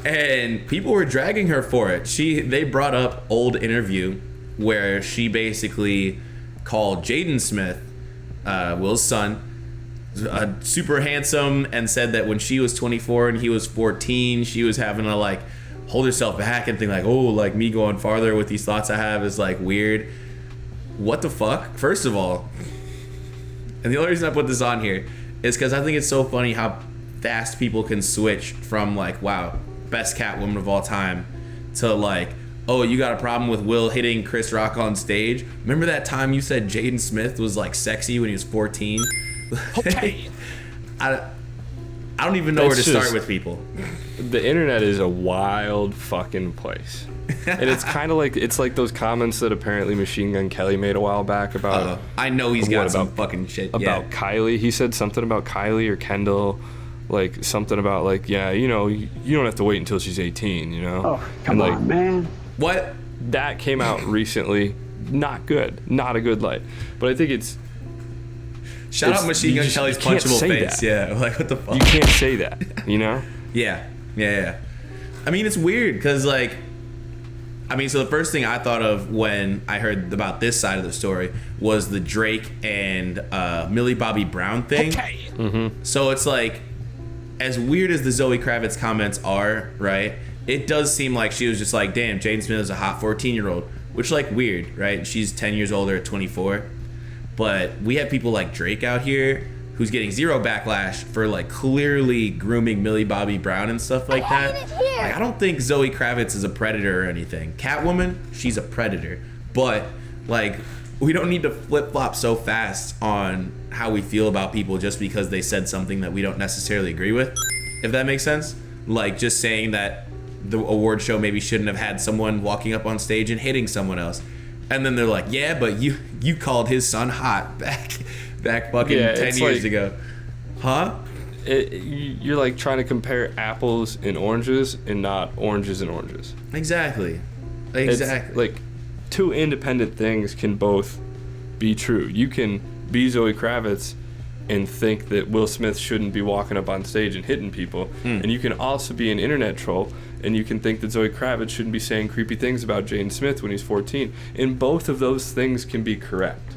And people were dragging her for it. They brought up old interview where she basically called Jaden Smith, Will's son, super handsome, and said that when she was 24 and he was 14, she was having to like hold herself back and think like, oh, like me going farther with these thoughts I have is like weird. What the fuck? First of all, and the only reason I put this on here is because I think it's so funny how fast people can switch from like, wow, best Catwoman of all time, to like, oh, you got a problem with Will hitting Chris Rock on stage? Remember that time you said Jaden Smith was like sexy when he was 14? Okay. I don't even know where to start with people. The internet is a wild fucking place. And it's kind of like, it's like those comments that apparently Machine Gun Kelly made a while back about. I know he's got some fucking shit. About Kylie. He said something about Kylie or Kendall. Like something about like, yeah, you know, you don't have to wait until she's 18, you know? Oh, come on, man. What? That came out recently. Not good. Not a good light. But I think it's... Shout out Machine Gun Kelly's punchable face. That. Yeah, like what the fuck? You can't say that, you know? Yeah. I mean, it's weird because like, so the first thing I thought of when I heard about this side of the story was the Drake and Millie Bobby Brown thing. Okay. Mm-hmm. So it's like, as weird as the Zoe Kravitz comments are, right? It does seem like she was just like, damn, Jaden Smith is a hot 14-year-old, which like weird, right? She's 10 years older at 24. But we have people like Drake out here who's getting zero backlash for like clearly grooming Millie Bobby Brown and stuff like that. Like, I don't think Zoe Kravitz is a predator or anything. Catwoman, she's a predator. But like, we don't need to flip-flop so fast on how we feel about people just because they said something that we don't necessarily agree with, if that makes sense. Like just saying that the award show maybe shouldn't have had someone walking up on stage and hitting someone else. And then they're like, yeah, but you called his son hot back fucking 10 years ago. Huh? You're like trying to compare apples and oranges and not oranges and oranges. Exactly. It's like two independent things can both be true. You can be Zoe Kravitz and think that Will Smith shouldn't be walking up on stage and hitting people. And you can also be an internet troll and you can think that Zoe Kravitz shouldn't be saying creepy things about Jaden Smith when he's 14. And both of those things can be correct.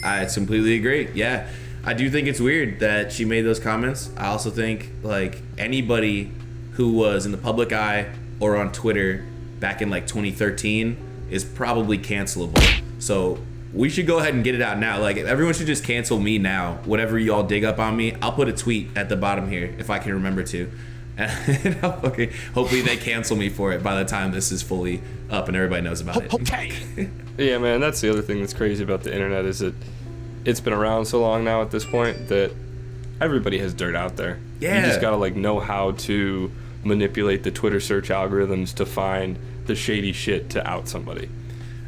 I completely agree. Yeah. I do think it's weird that she made those comments. I also think like anybody who was in the public eye or on Twitter back in like 2013 is probably cancelable. So we should go ahead and get it out now. Like everyone should just cancel me now. Whatever y'all dig up on me, I'll put a tweet at the bottom here if I can remember to. And hopefully they cancel me for it by the time this is fully up and everybody knows about it. Okay. Yeah, man, that's the other thing that's crazy about the internet is that it's been around so long now at this point that everybody has dirt out there. Yeah. You just gotta like know how to manipulate the Twitter search algorithms to find the shady shit to out somebody.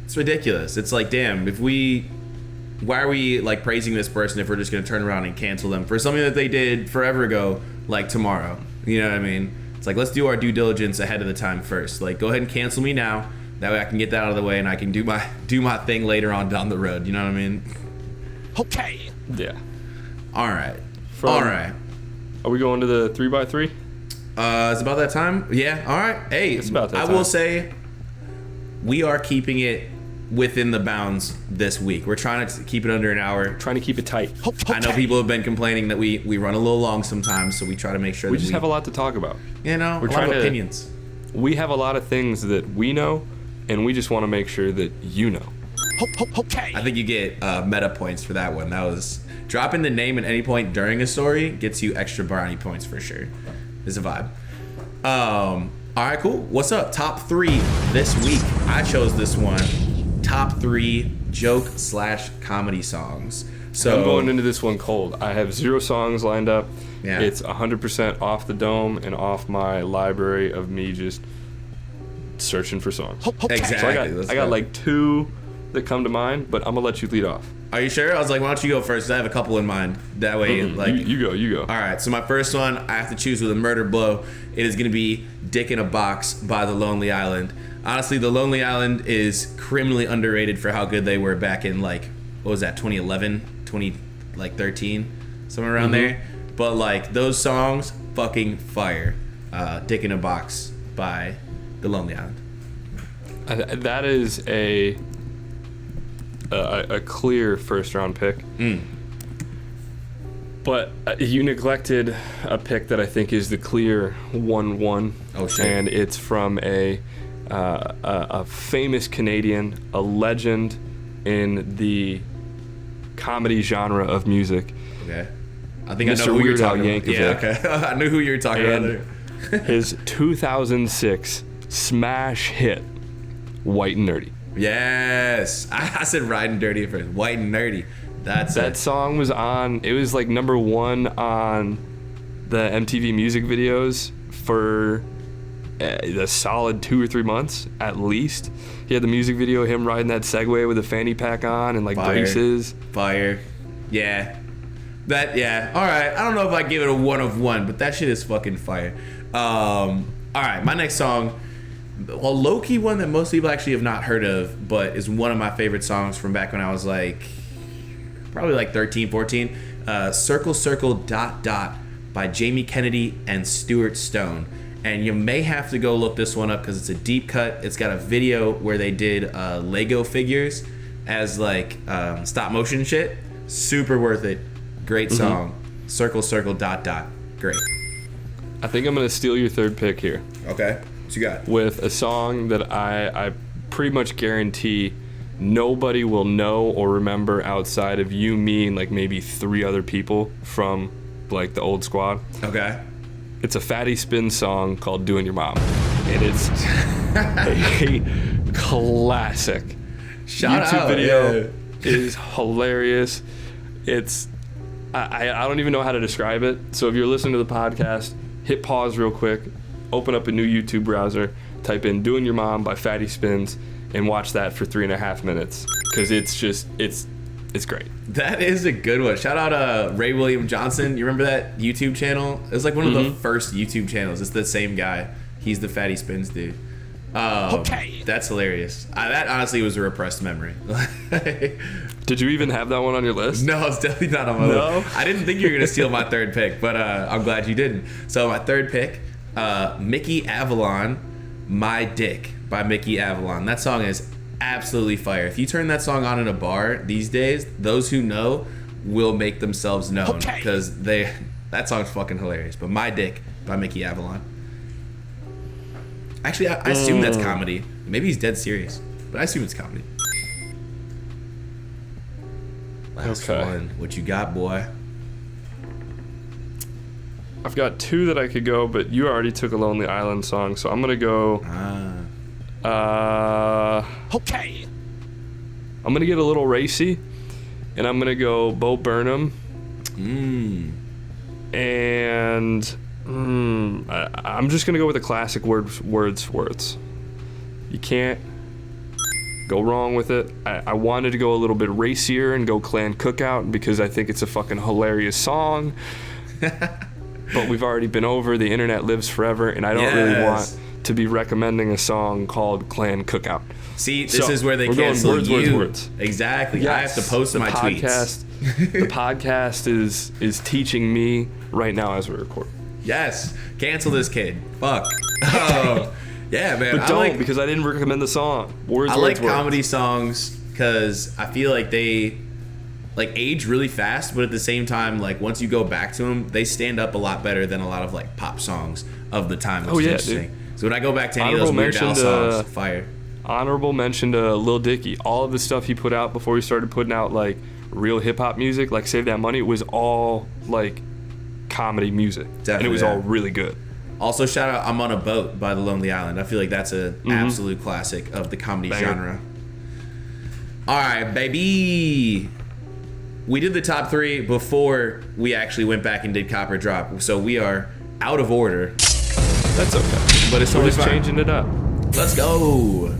It's ridiculous. It's like, damn, why are we like praising this person if we're just gonna turn around and cancel them for something that they did forever ago, like tomorrow? You know what I mean? It's like, let's do our due diligence ahead of the time first. Like, go ahead and cancel me now. That way I can get that out of the way and I can do my thing later on down the road. You know what I mean? Okay. Yeah. All right. All right. Are we going to the 3x3? It's about that time. Yeah. All right. Hey, it's about that time. I will say we are keeping it within the bounds this week. We're trying to keep it under an hour. Trying to keep it tight. Okay. I know people have been complaining that we run a little long sometimes, so we try to make sure we just have a lot to talk about. You know, we're trying to opinions. We have a lot of things that we know, and we just want to make sure that you know. Okay. I think you get meta points for that one. That was dropping the name at any point during a story gets you extra brownie points for sure. Is a vibe. All All right, cool. What's up? Top 3 this week. I chose this one. Top 3 joke/comedy songs. So I'm going into this one cold. I have 0 songs lined up. Yeah. It's 100% off the dome and off my library of me just searching for songs. Exactly. So I got like 2 that come to mind, but I'm gonna let you lead off. Are you sure? I was like, why don't you go first? I have a couple in mind. That way, like you go. All right. So my first one, I have to choose with a murder blow. It is gonna be "Dick in a Box" by The Lonely Island. Honestly, The Lonely Island is criminally underrated for how good they were back in like, what was that, 2011, 2013, somewhere around there. But like those songs, fucking fire. "Dick in a Box" by The Lonely Island. That is a clear first round pick. But you neglected a pick that I think is the clear 1-1. Oh shit. And it's from a famous Canadian, a legend in the comedy genre of music. Okay. I think Mr. I know who Weird you're Al talking about. Yankovic. Yeah, okay. I knew who you were talking about there. His 2006 smash hit, White and Nerdy. Yes. I said Riding Dirty at first. White and Nerdy. That song was on, it was like number 1 on the MTV music videos for a solid 2 or 3 months at least. He had the music video of him riding that Segway with a fanny pack on and like braces. Fire. Yeah. Yeah. All right. I don't know if I give it a 1 of 1, but that shit is fucking fire. All right. My next song, well, low-key one that most people actually have not heard of, but is one of my favorite songs from back when I was like, probably like 13, 14. Circle, Circle, Dot, Dot by Jamie Kennedy and Stuart Stone. And you may have to go look this one up because it's a deep cut. It's got a video where they did Lego figures as like stop motion shit. Super worth it. Great song. Circle, Circle, Dot, Dot. Great. I think I'm going to steal your third pick here. Okay. What you got? With a song that I pretty much guarantee nobody will know or remember outside of you, me, and like maybe 3 other people from like the old squad. Okay. It's a Fatty Spin song called "Doing Your Mom," and it's a classic. Shout YouTube out, video is hilarious. It's I don't even know how to describe it. So if you're listening to the podcast, hit pause real quick, open up a new YouTube browser, type in "Doing Your Mom" by Fatty Spins, and watch that for 3.5 minutes because it's great. That is a good one. Shout out Ray William Johnson. You remember that YouTube channel? It was like one of the first YouTube channels. It's the same guy. He's the Fatty Spins dude. Okay. That's hilarious. That honestly was a repressed memory. Did you even have that one on your list? No, it's definitely not on my list. I didn't think you were going to steal my third pick, but I'm glad you didn't. So my third pick, Mickey Avalon, "My Dick" by Mickey Avalon. That song is absolutely fire. If you turn that song on in a bar these days, those who know will make themselves known because that song's fucking hilarious. But "My Dick" by Mickey Avalon. Actually, I assume that's comedy. Maybe he's dead serious, but I assume it's comedy. Last one. What you got, boy? I've got 2 that I could go, but you already took a Lonely Island song, so I'm gonna go. I'm gonna get a little racy, and I'm gonna go Bo Burnham. And I'm just gonna go with a classic Wordsworth. You can't go wrong with it. I wanted to go a little bit racier and go Clan Cookout because I think it's a fucking hilarious song. But we've already been over The Internet Lives Forever, and I don't really want to be recommending a song called Clan Cookout. See, this is where they cancel you. Exactly. Yes, I have to post my tweets. The podcast is teaching me right now as we record. Yes. Cancel this kid. Fuck. Oh. Yeah, man. But don't, because I didn't recommend the song. I like comedy songs because I feel like they like age really fast, but at the same time, like once you go back to them, they stand up a lot better than a lot of like pop songs of the time. Which is interesting. Dude. So when I go back to any of those Weird Al songs, fire. Honorable mention to Lil Dicky. All of the stuff he put out before he started putting out like real hip hop music, like Save That Money, was all like comedy music. Definitely, and it was all really good. Also, shout out I'm on a Boat by The Lonely Island. I feel like that's an absolute classic of the comedy genre. All right, baby. We did the top 3 before we actually went back and did Copper Drop, so we are out of order. That's okay. But it's totally fine. Changing it up. Let's go.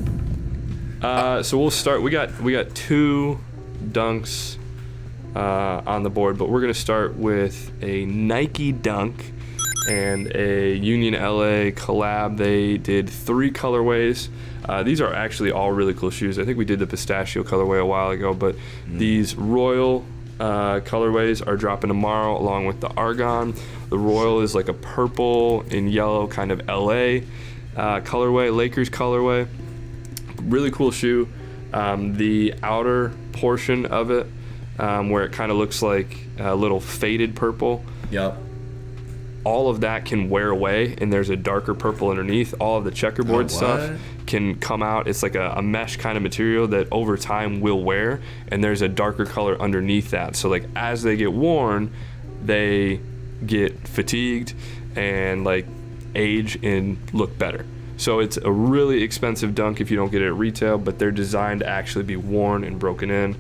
So we'll start. We got 2 dunks on the board, but we're gonna start with a Nike dunk and a Union LA collab. They did 3 colorways. These are actually all really cool shoes. I think we did the pistachio colorway a while ago, but these Royal colorways are dropping tomorrow along with the Argon. The Royal is like a purple and yellow kind of LA colorway, Lakers colorway. Really cool shoe. The outer portion of it, where it kind of looks like a little faded purple. Yep. All of that can wear away, and there's a darker purple underneath. All of the checkerboard stuff can come out. It's like a mesh kind of material that over time will wear, and there's a darker color underneath that. So like as they get worn, they get fatigued and like age and look better. So it's a really expensive dunk if you don't get it at retail, but they're designed to actually be worn and broken in.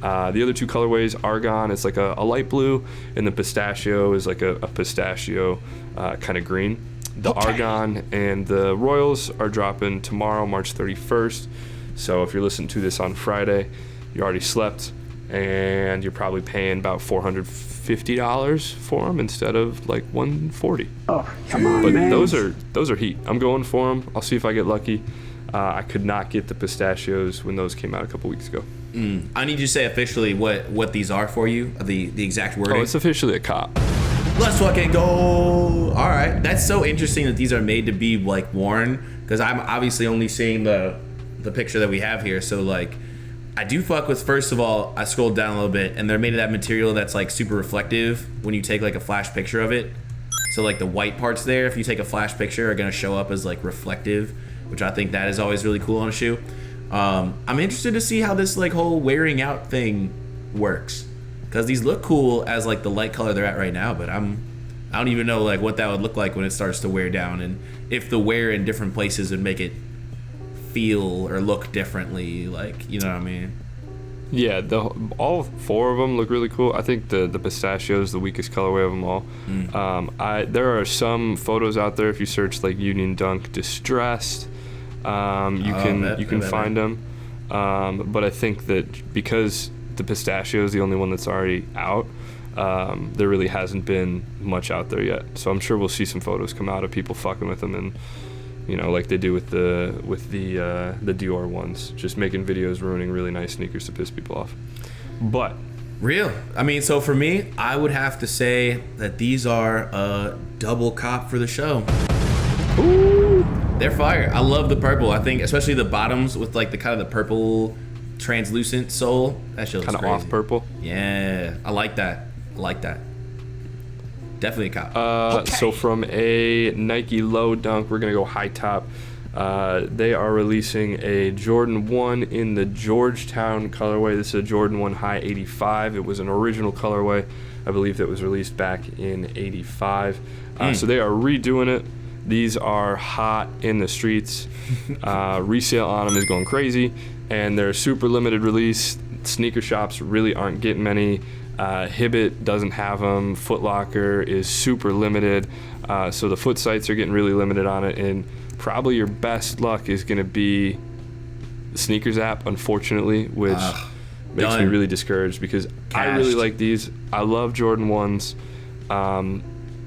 The other 2 colorways, Argon is like a light blue, and the pistachio is like a pistachio kind of green. The Argon and the Royals are dropping tomorrow, March 31st. So if you're listening to this on Friday, you already slept, and you're probably paying about $450 for them instead of like $140. Oh, come on, but man. those are heat. I'm going for them. I'll see if I get lucky. I could not get the pistachios when those came out a couple weeks ago. I need you to say officially what these are for you, the exact wording. Oh, it's officially a cop. Let's fucking go. All right. That's so interesting that these are made to be like worn, because I'm obviously only seeing the picture that we have here. So like I do fuck with, first of all, I scrolled down a little bit and they're made of that material that's like super reflective when you take like a flash picture of it. So like the white parts there, if you take a flash picture, are gonna show up as like reflective, which I think that is always really cool on a shoe. I'm interested to see how this like whole wearing out thing works, because these look cool as like the light color they're at right now, but I don't even know like what that would look like when it starts to wear down, and if the wear in different places would make it feel or look differently, like, you know what I mean? Yeah, all 4 of them look really cool. I think the pistachio is the weakest colorway of them all. There are some photos out there, if you search like Union Dunk Distressed, you can find them. But I think that because the pistachio is the only one that's already out, there really hasn't been much out there yet. So I'm sure we'll see some photos come out of people fucking with them, and you know, like they do with the Dior ones, just making videos ruining really nice sneakers to piss people off. But real, I mean, so for me, I would have to say that these are a double cop for the show. Ooh, they're fire. I love the purple. I think especially the bottoms with like the kind of the purple translucent sole. That shit looks kind of crazy. off purple. Yeah, I like that. Definitely a cop. So from a Nike low dunk, we're gonna go high top. They are releasing a Jordan 1 in the Georgetown colorway. This is a Jordan 1 High 85. It was an original colorway, I believe, that was released back in 85. So they are redoing it. These are hot in the streets. Resale on them is going crazy, and they're super limited release. Sneaker shops really aren't getting many. Hibbett doesn't have them. Foot Locker is super limited. So the foot sites are getting really limited on it, and probably your best luck is going to be the Sneakers app, unfortunately, which makes me really discouraged, because I really like these. I love Jordan 1s.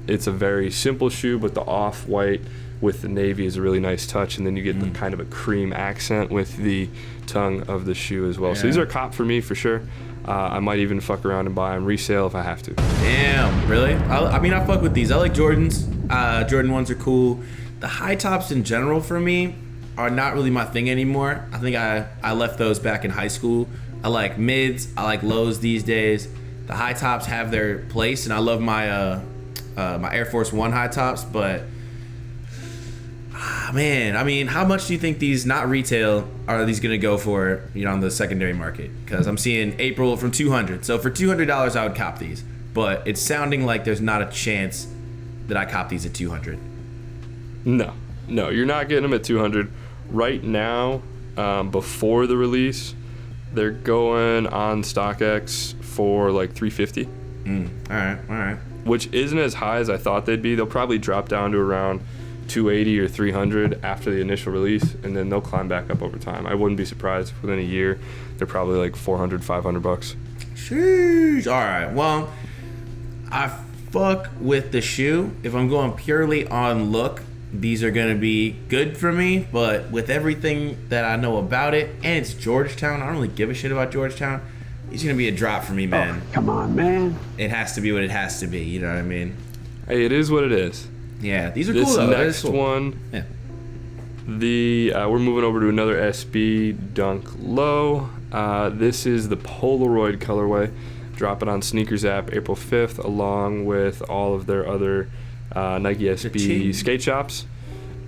It's a very simple shoe, but the off-white with the navy is a really nice touch, and then you get the kind of a cream accent with the tongue of the shoe as well. Yeah. So these are a cop for me for sure. I might even fuck around and buy them resale if I have to. Damn, really? I mean, I fuck with these. I like Jordans. Jordan 1s are cool. The high tops in general for me are not really my thing anymore. I think I left those back in high school. I like mids. I like lows these days. The high tops have their place, and I love my my Air Force One high tops, but man, I mean, how much do you think these, not retail, are these gonna go for, you know, on the secondary market? Because I'm seeing April from $200. So for $200, I would cop these, but it's sounding like there's not a chance that I cop these at $200. No, you're not getting them at 200 right now. Before the release, they're going on StockX for like 350. All right. Which isn't as high as I thought they'd be. They'll probably drop down to around 280 or 300 after the initial release, and then they'll climb back up over time. I wouldn't be surprised if within a year they're probably like $400, $500. Sheesh. All right. Well, I fuck with the shoe. If I'm going purely on look, these are gonna be good for me. But with everything that I know about it, and it's Georgetown, I don't really give a shit about Georgetown. He's gonna be a drop for me, man. Oh, come on, man. It has to be what it has to be. You know what I mean? Hey, it is what it is. Yeah, these are this cool though. Next cool. One, yeah. We're moving over to another SB Dunk Low. This is the Polaroid colorway. Drop it on Sneakers app April 5th, along with all of their other Nike SB skate shops.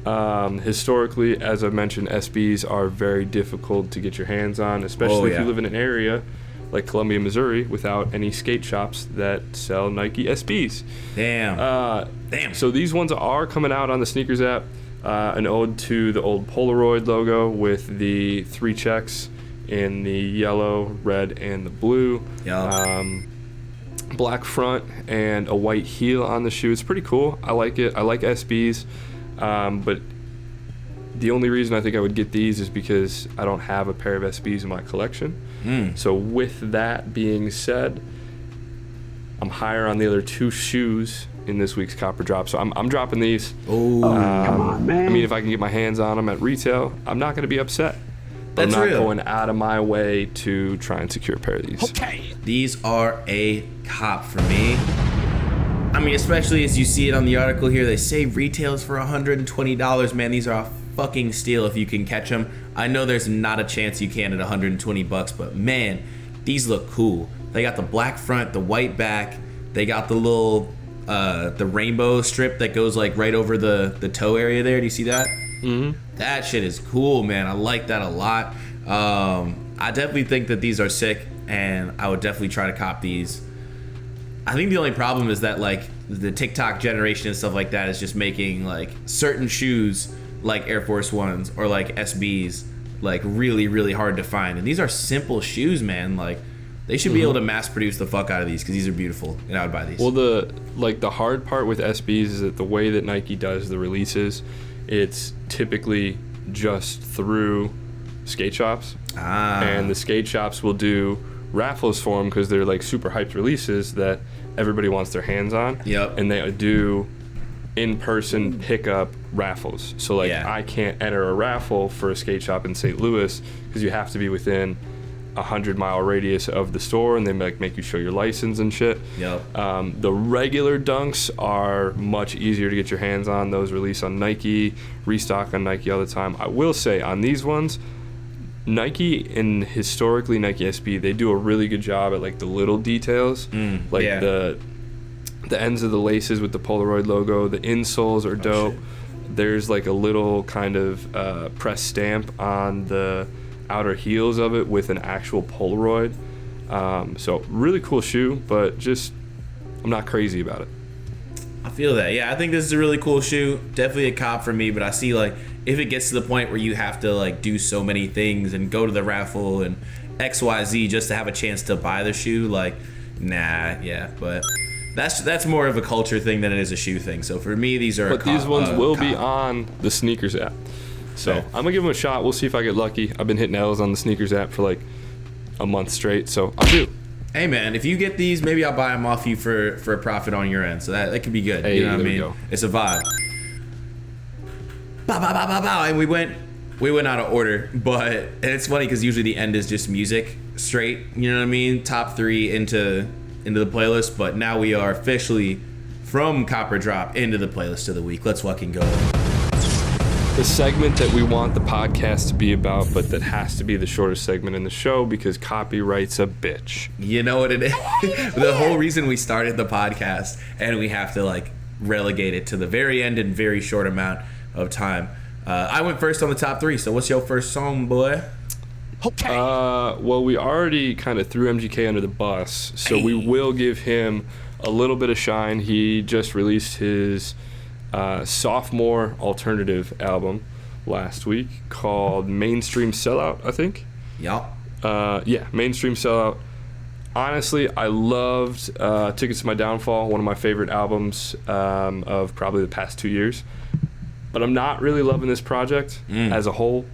Historically, as I mentioned, SBs are very difficult to get your hands on, especially if you live in an area like Columbia, Missouri, without any skate shops that sell Nike SBs. Damn. So these ones are coming out on the Sneakers app. An ode to the old Polaroid logo with the 3 checks in the yellow, red, and the blue. Black front and a white heel on the shoe. It's pretty cool. I like it. I like SBs. But the only reason I think I would get these is because I don't have a pair of SBs in my collection. So with that being said, I'm higher on the other 2 shoes in this week's Copper Drop. So I'm dropping these. Come on, man. I mean, if I can get my hands on them at retail, I'm not going to be upset. That's I'm not real. going out of my way to try and secure a pair of these. Okay. These are a cop for me. I mean, especially as you see it on the article here, they say retails for $120. Man, these are a fucking steal if you can catch them. I know there's not a chance you can at $120, but man, these look cool. They got the black front, the white back. They got the little, the rainbow strip that goes like right over the toe area there. Do you see that? Mm-hmm. That shit is cool, man. I like that a lot. I definitely think that these are sick, and I would definitely try to cop these. I think the only problem is that like the TikTok generation and stuff like that is just making like certain shoes like Air Force Ones or like SBs like really, really hard to find. And these are simple shoes, man. Like they should be able to mass produce the fuck out of these because these are beautiful, and I would buy these. Well, the hard part with SBs is that the way that Nike does the releases, it's typically just through skate shops. And the skate shops will do raffles for them because they're like super hyped releases that everybody wants their hands on. Yep. And they do in-person pickup raffles. So like I can't enter a raffle for a skate shop in St. Louis because you have to be within 100-mile radius of the store, and they make you show your license and shit. Yep. The regular dunks are much easier to get your hands on. Those release on Nike, restock on Nike all the time. I will say on these ones, Nike and historically Nike SB, they do a really good job at like the little details, the ends of the laces with the Polaroid logo. The insoles are dope. There's like a little kind of press stamp on the outer heels of it with an actual Polaroid. So really cool shoe, but just I'm not crazy about it. I feel that. Yeah, I think this is a really cool shoe. Definitely a cop for me, but I see like if it gets to the point where you have to like do so many things and go to the raffle and XYZ just to have a chance to buy the shoe, like but that's more of a culture thing than it is a shoe thing. So for me, these are these ones will be on the Sneakers app. So Okay. I'm gonna give them a shot. We'll see if I get lucky. I've been hitting L's on the Sneakers app for like a month straight, so I'll do. Hey man, if you get these, maybe I'll buy them off you for a profit on your end. So that could be good. Hey, you know what I there we mean? go. It's a vibe. Bow, bow, bow, bow, bow. And we went out of order, and it's funny because usually the end is just music straight. You know what I mean? Top 3 into the playlist, but now we are officially from Copper Drop into the playlist of the week. Let's fucking go. The segment that we want the podcast to be about, but that has to be the shortest segment in the show because copyright's a bitch. You know what it is? The whole reason we started the podcast, and we have to like relegate it to the very end in very short amount of time. I went first on the top 3, so what's your first song, boy? Okay. Well, we already kind of threw MGK under the bus, so we will give him a little bit of shine. He just released his sophomore alternative album last week called Mainstream Sellout, I think. Yup. Yeah, Mainstream Sellout. Honestly, I loved Tickets to My Downfall, one of my favorite albums of probably the past 2 years. But I'm not really loving this project as a whole.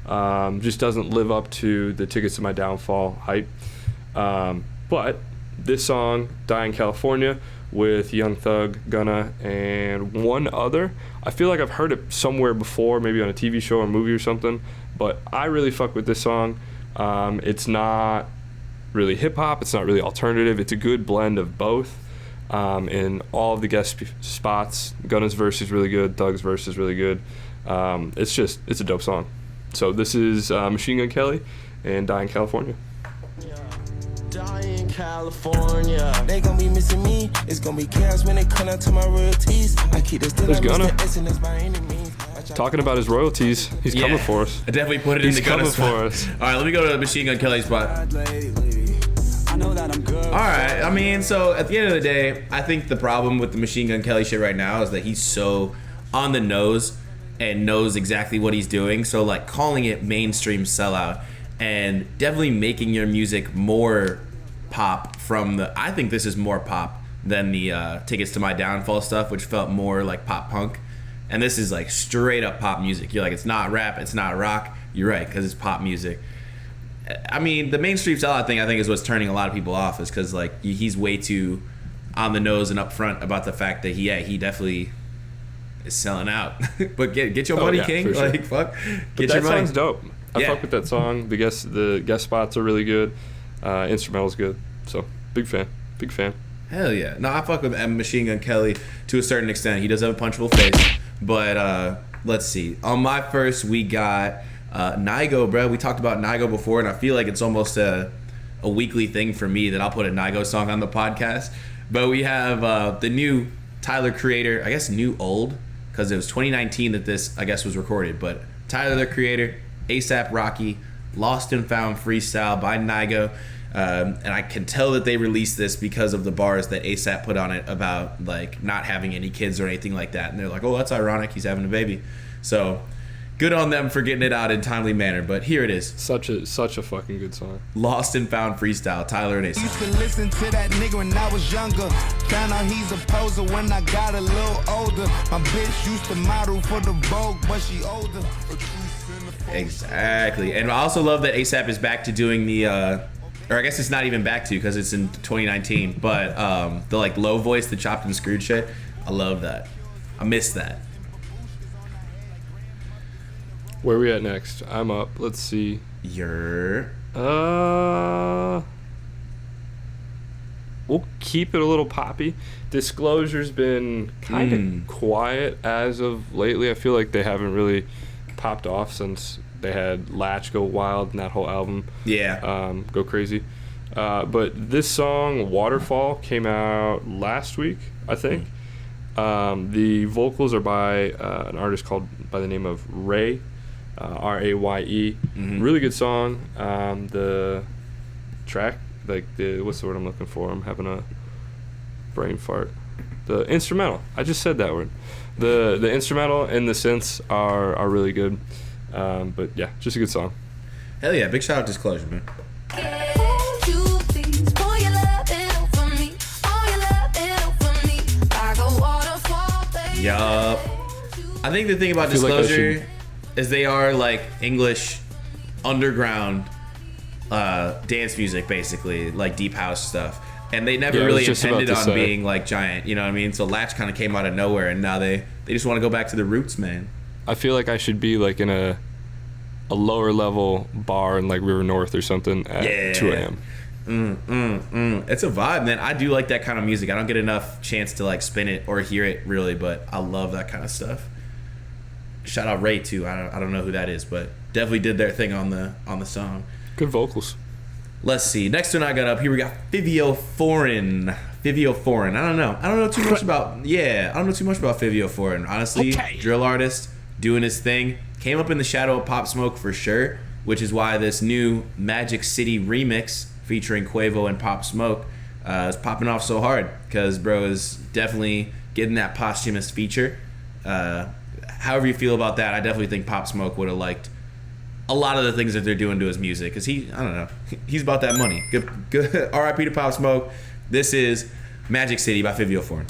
Just doesn't live up to the Tickets to My Downfall hype. But this song, Die in California, with Young Thug, Gunna, and one other, I feel like I've heard it somewhere before, maybe on a TV show or movie or something. But I really fuck with this song. It's not really hip-hop, it's not really alternative, it's a good blend of both. In all of the guest spots, Gunna's verse is really good, Thug's verse is really good. It's a dope song. So this is Machine Gun Kelly and Die in California. Die in California. They gon' be missing me. It's gon' be chaos when they come out to my royalties. I keep this There's Gunna. Talking about his royalties, he's coming for us. I definitely put it in the Gunna spot. For us. All right, let me go to the Machine Gun Kelly spot. All right, I mean, so at the end of the day, I think the problem with the Machine Gun Kelly shit right now is that he's so on the nose and knows exactly what he's doing. So like calling it mainstream sellout and definitely making your music more pop from the, I think this is more pop than the Tickets to My Downfall stuff, which felt more like pop punk. And this is like straight up pop music. You're like, it's not rap, it's not rock. You're right, because it's pop music. I mean, the mainstream sellout thing, I think, is what's turning a lot of people off, is because like he's way too on the nose and upfront about the fact that he definitely is selling out. But get your money, King. Sure. Like fuck, get but your money. That song's dope. I fuck with that song. The guest spots are really good. Instrumental's good. So big fan. Hell yeah. No, I fuck with Machine Gun Kelly to a certain extent. He does have a punchable face. But let's see. On my first, we got Nigo, bro. We talked about Nigo before, and I feel like it's almost a weekly thing for me that I'll put a Nigo song on the podcast. But we have the new Tyler Creator, I guess new old, because it was 2019 that this, I guess, was recorded. But Tyler the Creator, ASAP Rocky, Lost and Found freestyle by Nigo. And I can tell that they released this because of the bars that ASAP put on it about like not having any kids or anything like that. And they're like, oh, that's ironic, he's having a baby. So good on them for getting it out in timely manner. But here it is. Such a fucking good song. Lost and Found freestyle, Tyler and ASAP. Used to listen to that nigga when I was younger. Found out he's a poser when I got a little older. My bitch used to model for the Vogue, but she older. Exactly. And I also love that ASAP is back to doing the or I guess it's not even back to because it's in 2019, but the like low voice, the chopped and screwed shit, I love that. I miss that. Where are we at next? I'm up. Let's see. You're we'll keep it a little poppy. Disclosure's been kind of quiet as of lately. I feel like they haven't really popped off since they had Latch go wild and that whole album go crazy. But this song, Waterfall, came out last week, I think. The vocals are by an artist called by the name of Ray, R-A-Y-E. Really good song. The track, like what's the word I'm looking for? I'm having a brain fart. The instrumental. I just said that word. The instrumental and the synths are really good. But yeah, just a good song. Hell yeah, big shout out to Disclosure, man. Yup. I think the thing about Disclosure is they are like English underground dance music, basically, like deep house stuff. And they never really intended on being like giant, you know what I mean? So Latch kind of came out of nowhere, and now they just want to go back to the roots, man. I feel like I should be like in a lower level bar in like River North or something at 2 a.m. It's a vibe, man. I do like that kind of music. I don't get enough chance to like spin it or hear it really, but I love that kind of stuff. Shout out Ray too. I don't know who that is, but definitely did their thing on the song. Good vocals. Let's see. Next one I got up here, we got Fivio Foreign. I don't know too much about Fivio Foreign. Honestly, drill artist doing his thing. Came up in the shadow of Pop Smoke for sure, which is why this new Magic City remix featuring Quavo and Pop Smoke is popping off so hard, because bro is definitely getting that posthumous feature. However you feel about that, I definitely think Pop Smoke would have liked a lot of the things that they're doing to his music, because I don't know, he's about that money. Good. R.I.P. to Pop Smoke. This is Magic City by Fivio Foreign.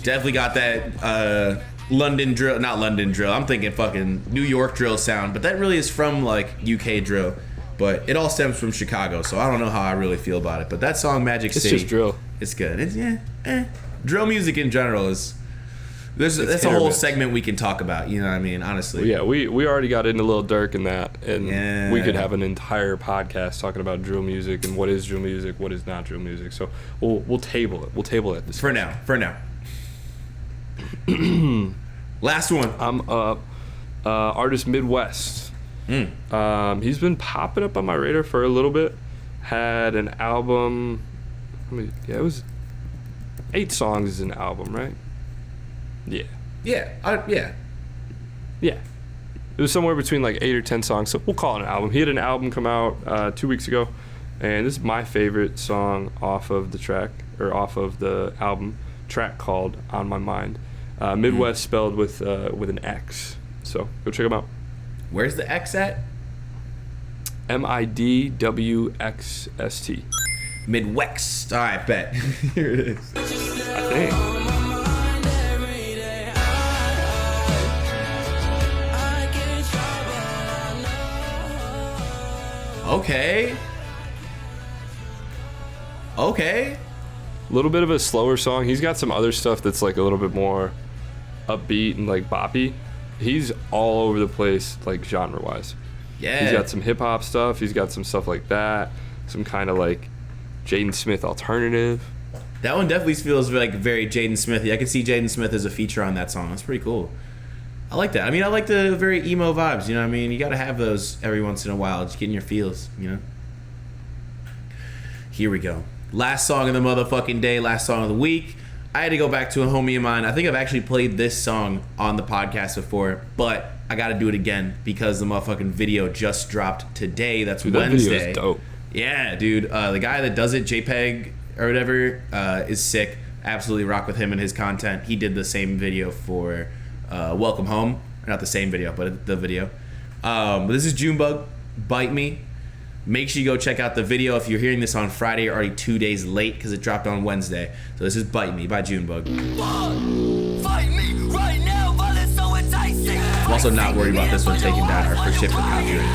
Definitely got that London drill, not London drill. I'm thinking fucking New York drill sound, but that really is from like UK drill. But it all stems from Chicago, so I don't know how I really feel about it. But that song Magic City, it's just drill. It's good. It's drill music in general is. That's a whole segment we can talk about. You know what I mean? Honestly. Well, yeah, we already got into Lil Durk and that, and we could have an entire podcast talking about drill music and what is drill music, what is not drill music. So we'll table it. We'll table it this for now. Last one. I'm up. Artist Midwest. He's been popping up on my radar for a little bit. Had an album. It was 8 songs is an album, right? Yeah. Yeah. It was somewhere between like 8 or 10 songs, so we'll call it an album. He had an album come out 2 weeks ago, and this is my favorite song off of the album track called On My Mind. Midwest spelled with an X. So go check him out. Where's the X at? MIDWXST. Midwest. All right, bet. Here it is. I think. Okay. A little bit of a slower song. He's got some other stuff that's like a little bit more upbeat and like boppy. He's all over the place, like genre wise. Yeah. He's got some hip hop stuff. He's got some stuff like that. Some kind of like Jaden Smith alternative. That one definitely feels like very Jaden Smithy. I could see Jaden Smith as a feature on that song. That's pretty cool. I like that. I mean, I like the very emo vibes, you know what I mean? You gotta have those every once in a while, just getting your feels, you know? Here we go. Last song of the motherfucking day, last song of the week. I had to go back to a homie of mine. I think I've actually played this song on the podcast before, but I gotta do it again because the motherfucking video just dropped today. That's Wednesday. That video is dope. Yeah, dude. The guy that does it, JPEG or whatever, is sick. Absolutely rock with him and his content. He did the same video for Welcome Home. Not the same video, but the video. But this is Junebug, Bite Me. Make sure you go check out the video. If you're hearing this on Friday, you're already 2 days late because it dropped on Wednesday. So this is Bite Me by Junebug. I'm also not worried about this one taking down our first shit for copyright.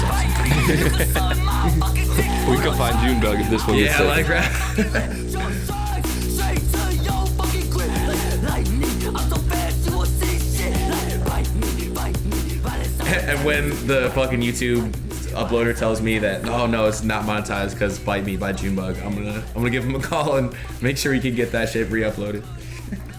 It's awesome. We can find Junebug if this one gets taken. Yeah, like that. And when the fucking YouTube uploader tells me that no, it's not monetized because Bite Me by Junebug, I'm gonna give him a call and make sure he can get that shit re-uploaded.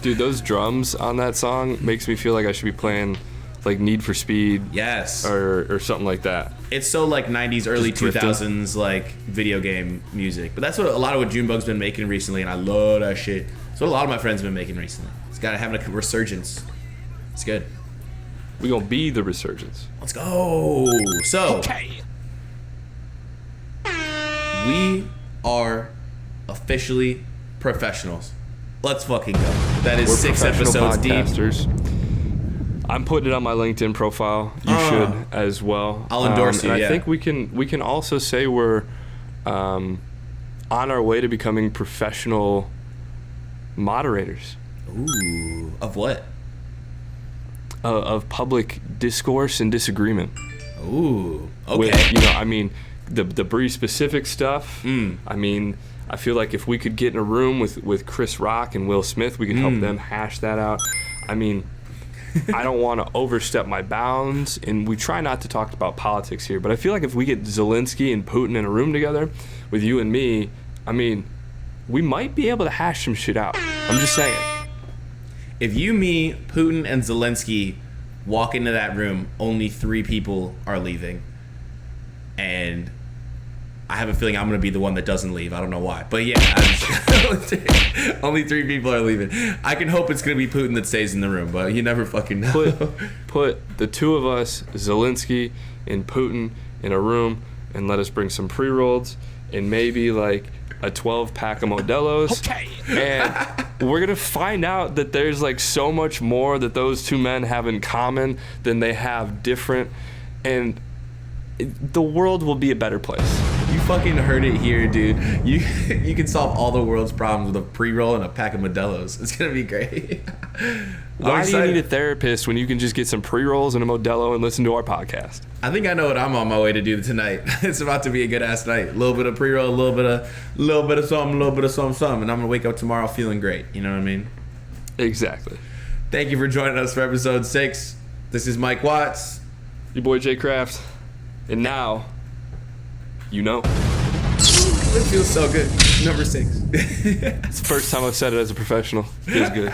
Dude, those drums on that song makes me feel like I should be playing like Need for Speed, yes, or something like that. It's so like 90s, early 2000s like video game music. But that's what a lot of what Junebug's been making recently, and I love that shit. That's what a lot of my friends have been making recently. It's got to have a resurgence. It's good. We gonna be the resurgence. Let's go. So, we are officially professionals. Let's fucking go. That is We're 6 episodes podcasters. deep. I'm putting it on my LinkedIn profile. You should as well. I'll endorse you. And yeah. I think we can also say we're on our way to becoming professional moderators. Ooh, of what? Of public discourse and disagreement. Ooh, okay. With, I mean, the Bree specific stuff. I mean, I feel like if we could get in a room with Chris Rock and Will Smith, we could help them hash that out. I mean, I don't want to overstep my bounds, and we try not to talk about politics here, but I feel like if we get Zelensky and Putin in a room together with you and me, I mean, we might be able to hash some shit out. I'm just saying. If you, me, Putin, and Zelensky walk into that room, only 3 people are leaving. And I have a feeling I'm going to be the one that doesn't leave. I don't know why. But yeah, only 3 people are leaving. I can hope it's going to be Putin that stays in the room, but you never fucking know. Put the 2 of us, Zelensky and Putin, in a room and let us bring some pre-rolls and maybe like a 12-pack of Modelo's. Okay. And we're going to find out that there's like so much more that those two men have in common than they have different. And the world will be a better place. You fucking heard it here, dude. You can solve all the world's problems with a pre-roll and a pack of Modelo's. It's gonna be great. Why do you need a therapist when you can just get some pre-rolls and a Modelo and listen to our podcast? I think I know what I'm on my way to do tonight. It's about to be a good ass night. A little bit of pre-roll, a little bit of something, and I'm gonna wake up tomorrow feeling great. You know what I mean? Exactly. Thank you for joining us for episode 6. This is Mike Watts. Your boy Jay Kraft. And now, you know. It feels so good. Number 6. It's the first time I've said it as a professional. Feels good.